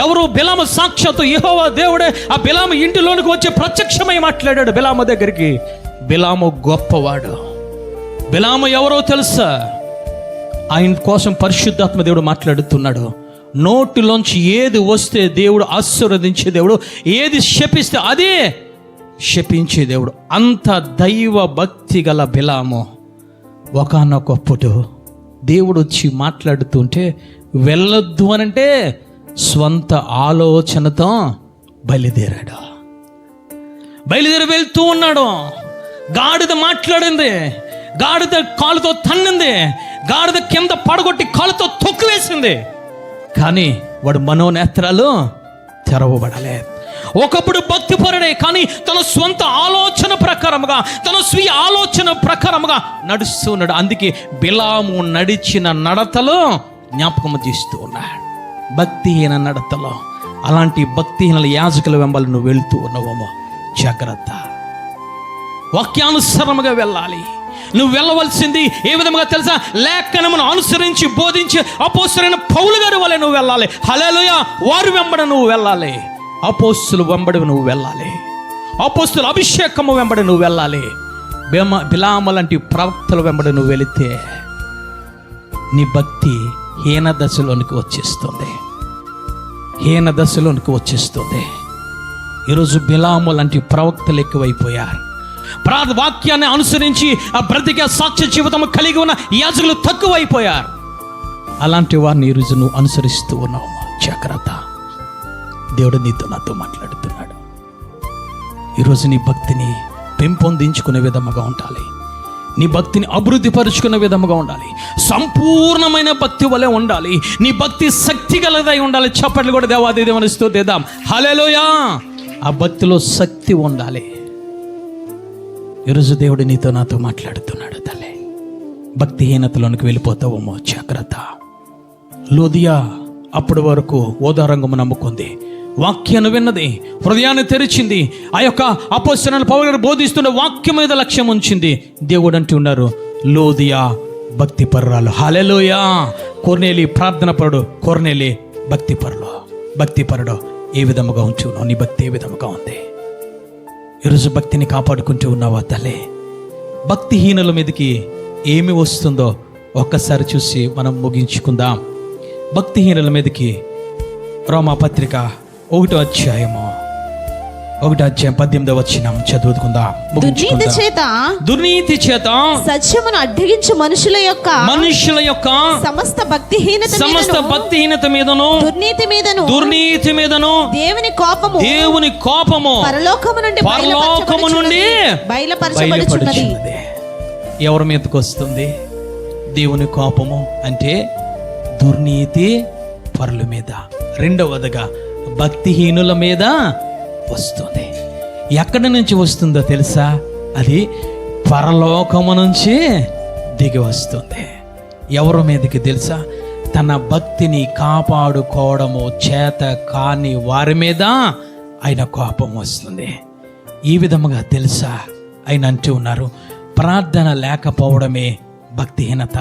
C: ఎవరు బిలాము? సాక్షాత్తు యెహోవా దేవుడే ఆ బిలాము ఇంటిలోనికి వచ్చి ప్రత్యక్షమై మాట్లాడాడు బిలాము దగ్గరికి. బిలాము గొప్పవాడు. బిలాము ఎవరో తెలుసా? ఆయన కోసం పరిశుద్ధాత్మ దేవుడు మాట్లాడుతున్నాడు. నోటిలోంచి ఏది వస్తే దేవుడు ఆశీర్వదించే దేవుడు, ఏది శపిస్తే అదే శపించే దేవుడు. అంత దైవ భక్తి గల బిలాము ఒకానొకప్పుడు దేవుడు వచ్చి మాట్లాడుతుంటే వెళ్ళొద్దు అనంటే స్వంత ఆలోచనతో బయలుదేరాడు. వెళ్తూ ఉన్నాడు. గాడిద మాట్లాడింది, గాడిద కాలుతో తన్నింది, గాడిద కింద పడగొట్టి కాలుతో తొక్కువేసింది. కానీ వాడు మనోనేత్రాలు తెరవబడలేదు. ఒకప్పుడు భక్తిపరుడే కానీ తన స్వంత ఆలోచన ప్రకారముగా, తన స్వీయ ఆలోచన ప్రకారముగా నడుస్తూ ఉన్నాడు. అందుకే బిలాము నడిచిన నడతలో జ్ఞాపకము చేస్తూ ఉన్నాడు. భక్తిహీన నడతలో, అలాంటి భక్తిహీన యాజకుల వెంబడి నువ్వు వెళ్తూ ఉన్నావేమో, జాగ్రత్త. వాక్యానుసారముగా వెళ్ళాలి. నువ్వు వెళ్ళవలసింది ఏ విధముగా తెలుసా? లేఖనమును అనుసరించి బోధించి అపోస్తలుడైన పౌలు గారి వలె నువ్వు వెళ్ళాలి. హల్లెలూయా. వారి వెంబడ నువ్వు వెళ్ళాలి. అపోస్తుల వెంబడి నువ్వు వెళ్ళాలి. అపోస్తుల అభిషేకము వెంబడి నువ్వు వెళ్ళాలి. బిలాము లాంటి ప్రవక్తల వెంబడి నువ్వు వెళితే నీ భక్తి హీన దశలోనికి వచ్చేస్తుంది. హీన దశలోనికి వచ్చేస్తుంది. ఈరోజు బిలాము లాంటి ప్రవక్తలు ఎక్కువైపోయారు. వాక్యాన్ని అనుసరించి ఆ బ్రతికే సాక్ష్య జీవితం కలిగి ఉన్న యాజకులు తక్కువైపోయారు. అలాంటి వారిని ఈరోజు నువ్వు అనుసరిస్తూ ఉన్నావు. జాగ్రత్త. దేవుడు నీతో నాతో మాట్లాడుతున్నాడు. ఈరోజు నీ భక్తిని పెంపొందించుకునే విధముగా ఉండాలి. నీ భక్తిని అభివృద్ధి పరుచుకునే విధముగా ఉండాలి. సంపూర్ణమైన భక్తి వలె ఉండాలి. నీ భక్తి శక్తి గలదై ఉండాలి. చప్పట్లు కూడా దేవాది దేవుని స్తుతిద్దాం. హల్లెలూయా. ఆ భక్తిలో శక్తి ఉండాలి. ఈరోజు దేవుడు నీతో నాతో మాట్లాడుతున్నాడు. తల్లి, భక్తిహీనతలోనికి వెళ్ళిపోతావేమో. జాగ్రత్త. లూదియా అప్పటి వరకు ఓదారంగము నమ్ముకుంది, వాక్యాన్ని విన్నది, హృదయాన్ని తెరిచింది, ఆ యొక్క అపోస్తలులు పౌలు గారు బోధిస్తున్న వాక్యం మీద లక్ష్యం ఉంచింది. దేవుడు అంటూ ఉన్నారు, లూదియా భక్తి పరురాలు. హల్లెలూయా. కొర్నేలి ప్రార్థన పరుడు, కొర్నేలి భక్తి పరుడు. ఏ విధముగా ఉంచున్నావు? నీ భక్తి ఏ విధముగా ఉంది? ఈరోజు భక్తిని కాపాడుకుంటూ ఉన్నావా తల్లి? భక్తిహీనుల మీదకి ఏమి వస్తుందో ఒక్కసారి చూసి మనం ముగించుకుందాం. భక్తిహీనుల మీదకి రోమాపత్రిక 1వ అధ్యాయము 18వ వచనం చదువుకుందాం. దుర్నీతి చేత
D: సత్యమును అడ్డగించు మనుషుల యొక్క సమస్త భక్తిహీనత మీదను దుర్నీతి మీదను దేవుని కోపము పరలోకము నుండి బయలుపరచబడుచున్నది.
C: ఎవరి మీదకి వస్తుంది దేవుని కోపము అంటే? దుర్నీతి పరుల మీద. రెండవదిగా భక్తిహీనుల మీద వస్తుంది. ఎక్కడి నుంచి వస్తుందో తెలుసా? అది పరలోకము నుంచి దిగి వస్తుంది. ఎవరి మీదకి తెలుసా? తన భక్తిని కాపాడుకోవడము చేత కాని వారి మీద ఆయన కోపం వస్తుంది. ఈ విధముగా తెలుసా? ఆయన అంటూ ఉన్నారు, ప్రార్థన లేకపోవడమే భక్తిహీనత,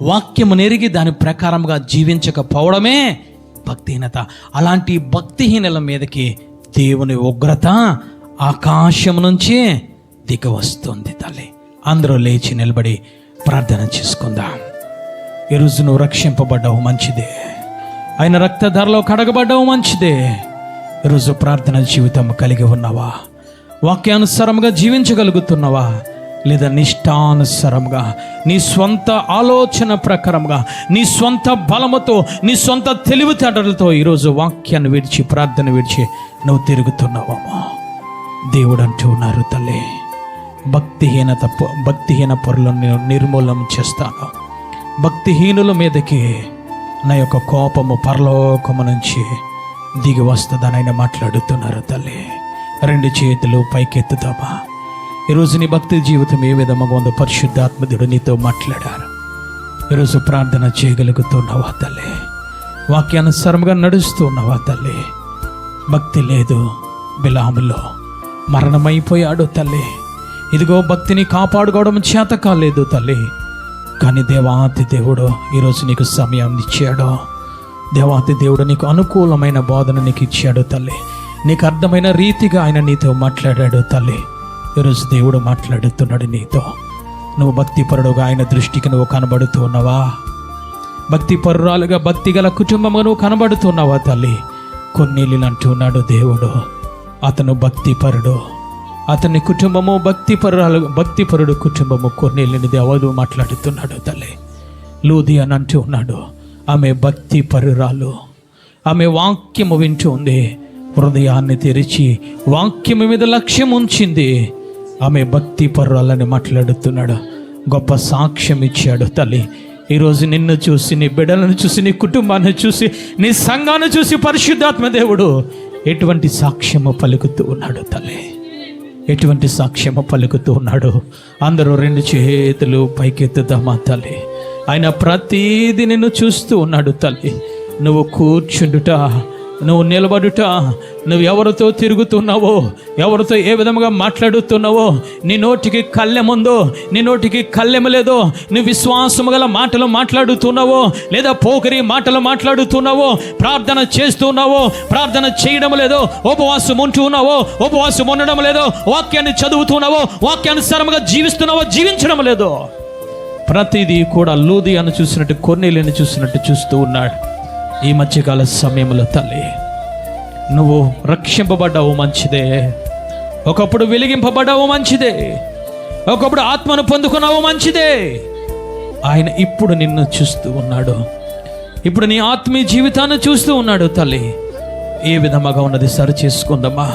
C: వాక్యము నెరిగి దాని ప్రకారంగా జీవించకపోవడమే భక్తిహీనత. అలాంటి భక్తిహీనుల మీదకి దేవుని ఉగ్రత ఆకాశం నుంచి దిగి వస్తుంది. తల్లి, అందరూ లేచి నిలబడి ప్రార్థన చేసుకుందాం. ఈరోజు నువ్వు రక్షింపబడ్డావు, మంచిదే. ఆయన రక్తధారలో కడగబడ్డావు, మంచిదే. ఈరోజు ప్రార్థన జీవితం కలిగి ఉన్నావా? వాక్యానుసారంగా జీవించగలుగుతున్నావా? లేదా నిష్టానుసారంగా నీ స్వంత ఆలోచన ప్రకారంగా, నీ స్వంత బలముతో, నీ స్వంత తెలివితేటలతో ఈరోజు వాక్యాన్ని విడిచి, ప్రార్థన విడిచి నువ్వు తిరుగుతున్నావమ్మా? దేవుడు అంటూ ఉన్నారు, తల్లి, భక్తిహీన పరులను నిర్మూలన చేస్తాను. భక్తిహీనుల మీదకి నా యొక్క కోపము పరలోకము నుంచి దిగి వస్తుందని ఆయన మాట్లాడుతున్నారు. తల్లి, 2 చేతులు పైకెత్తుదామా? ఈరోజు నీ భక్తి జీవితం ఏ విధంగా ఉందో పరిశుద్ధాత్మదేవుడు నీతో మాట్లాడారు. ఈరోజు ప్రార్థన చేయగలుగుతున్నావా తల్లి? వాక్యానుసారంగా నడుస్తున్నావా తల్లి? భక్తి లేదు, బిలాములో మరణమైపోయాడు తల్లి. ఇదిగో భక్తిని కాపాడుకోవడం చేత కాలేదు తల్లి. కానీ దేవాతి దేవుడు ఈరోజు నీకు సమయం ఇచ్చాడు. దేవాతి దేవుడు నీకు అనుకూలమైన బోధన నీకు ఇచ్చాడు తల్లి. నీకు అర్థమైన రీతిగా ఆయన నీతో మాట్లాడాడు తల్లి. ఈరోజు దేవుడు మాట్లాడుతున్నాడు నీతో. నువ్వు భక్తిపరుడుగా ఆయన దృష్టికి నువ్వు కనబడుతున్నావా? భక్తిపరురాలుగా, భక్తి గల కుటుంబంగా నువ్వు కనబడుతున్నావా తల్లి? కొన్నేళ్ళు అంటున్నాడు దేవుడు, అతను భక్తిపరుడు, అతని కుటుంబము భక్తిపరుడు కుటుంబము. కొన్నేళ్ళని దేవుడు మాట్లాడుతున్నాడు తల్లి. లూది అని అంటూ ఉన్నాడు, ఆమె భక్తిపరురాలు. ఆమె వాక్యము వింటూ ఉంది, హృదయాన్ని తెరిచి వాక్యము మీద లక్ష్యం ఉంచింది. ఆమె భక్తిపరురాలని మాట్లాడుతున్నాడు. గొప్ప సాక్ష్యం ఇచ్చాడు తల్లి. ఈరోజు నిన్ను చూసి, నీ బిడ్డలను చూసి, నీ కుటుంబాన్ని చూసి, నీ సంఘాన్ని చూసి పరిశుద్ధాత్మ దేవుడు ఎటువంటి సాక్ష్యము పలుకుతూ ఉన్నాడు తల్లి? ఎటువంటి సాక్ష్యము పలుకుతూ ఉన్నాడు? అందరూ 2 చేతులు పైకెత్తుదామా తల్లి? ఆయన ప్రతీది నిన్ను చూస్తూ ఉన్నాడు తల్లి. నువ్వు కూర్చుండుట, నువ్వు నిలబడుట, నువ్వు ఎవరితో తిరుగుతున్నావో, ఎవరితో ఏ విధంగా మాట్లాడుతున్నావో, నీ నోటికి కళ్ళెముందో, నీ నోటికి కళ్ళెము లేదో, నువ్వు విశ్వాసము గల మాటలు మాట్లాడుతున్నావో లేదా పోకరి మాటలు మాట్లాడుతున్నావో, ప్రార్థన చేస్తున్నావో, ప్రార్థన చేయడం లేదో, ఉపవాసం ఉంటున్నావో, ఉపవాసం ఉండడం లేదో, వాక్యాన్ని చదువుతున్నావో, వాక్యానుసారముగా జీవిస్తున్నావో, జీవించడం లేదో, ప్రతిదీ కూడా లూదియాను చూసినట్టు, కొర్నేలిని చూసినట్టు చూస్తూ ఉన్నాడు. ఈ మధ్యకాల సమయంలో తల్లి, నువ్వు రక్షింపబడ్డావు మంచిదే, ఒకప్పుడు వెలిగింపబడ్డావు మంచిదే, ఒకప్పుడు ఆత్మను పొందుకున్నావు మంచిదే. ఆయన ఇప్పుడు నిన్ను చూస్తూ ఉన్నాడు, ఇప్పుడు నీ ఆత్మీయ జీవితాన్ని చూస్తూ ఉన్నాడు. తల్లి, ఏ విధముగా ఉన్నది సరి చేసుకుందమ్మా.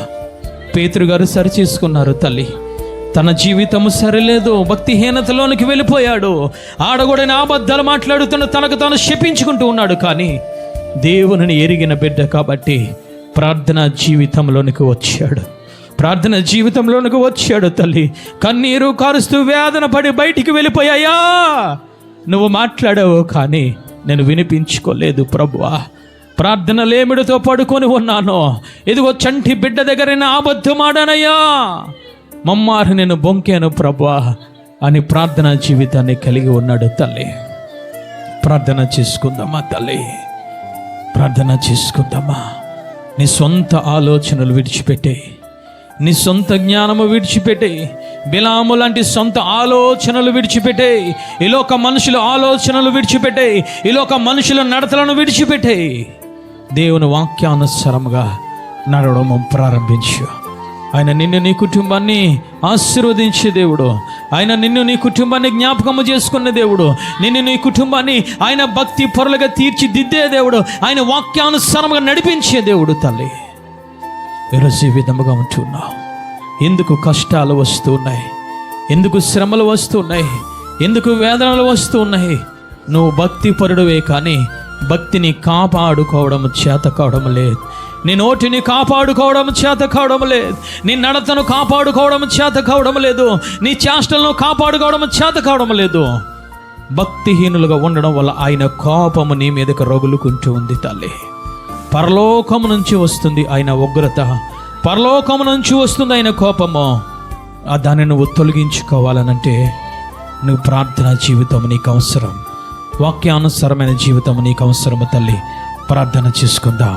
C: పేతురు గారు సరి చేసుకున్నారు. తల్లి, తన జీవితము సరిలేదు, భక్తిహీనతలోనికి వెళ్ళిపోయాడు, ఆడగూడని అబద్ధాలు మాట్లాడుతున్న తనకు తాను శపించుకుంటూ ఉన్నాడు. కానీ దేవునిని ఎరిగిన బిడ్డ కాబట్టి ప్రార్థనా జీవితంలోనికి వచ్చాడు, ప్రార్థన జీవితంలోనికి వచ్చాడు. తల్లి, కన్నీరు కారుస్తూ వేదన పడి బయటికి వెళ్ళిపోయాయా, నువ్వు మాట్లాడావు కానీ నేను వినిపించుకోలేదు ప్రభువా. ప్రార్థన లేమిడితో పడుకొని ఉన్నాను, ఇదిగో చంటి బిడ్డ దగ్గర అబద్ధం ఆడానయ్యా, మమ్మారు నేను బొంకాను ప్రభువా అని ప్రార్థనా జీవితాన్ని కలిగి ఉన్నాడు. తల్లి, ప్రార్థన చేసుకుందామా తల్లి, ప్రార్థన చేసుకుందామా. నీ సొంత ఆలోచనలు విడిచిపెట్టే, నీ సొంత జ్ఞానము విడిచిపెట్టే, బిలాము లాంటి సొంత ఆలోచనలు విడిచిపెట్టే, ఈలోక మనుషుల ఆలోచనలు విడిచిపెట్టే, ఈలోక మనుషుల నడతలను విడిచిపెట్టే, దేవుని వాక్యానుసారముగా నడవడం ప్రారంభించు. ఆయన నిన్ను నీ కుటుంబాన్ని ఆశీర్వదించే దేవుడు, ఆయన నిన్ను నీ కుటుంబాన్ని జ్ఞాపకము చేసుకునే దేవుడు, నిన్ను నీ కుటుంబాన్ని ఆయన భక్తి పరులుగా తీర్చిదిద్దే దేవుడు, ఆయన వాక్యానుసారముగా నడిపించే దేవుడు. తల్లి, ఈరోజు ఈ విధముగా ఉంటున్నావు. ఎందుకు కష్టాలు వస్తున్నాయి, ఎందుకు శ్రమలు వస్తున్నాయి, ఎందుకు వేదనలు వస్తున్నాయి? నువ్వు భక్తి పరుడువే కానీ భక్తిని కాపాడుకోవడం చేత కావడం లేదు, నీ నోటిని కాపాడుకోవడం చేత కావడం లేదు, నీ నడతను కాపాడుకోవడం చేత కావడం లేదు, నీ చేష్టలను కాపాడుకోవడం చేత కావడం లేదు. భక్తిహీనులుగా ఉండడం వల్ల ఆయన కోపము నీ మీదకు రగులుకుంటూ ఉంది. తల్లి, పరలోకము నుంచి వస్తుంది ఆయన ఉగ్రత, పరలోకము నుంచి వస్తుంది ఆయన కోపము. దాన్ని నువ్వు తొలగించుకోవాలనంటే నువ్వు ప్రార్థనా జీవితం నీకు అవసరం, వాక్యానుసారమైన జీవితం నీకు అవసరము. తల్లి, ప్రార్థన చేసుకుందాం.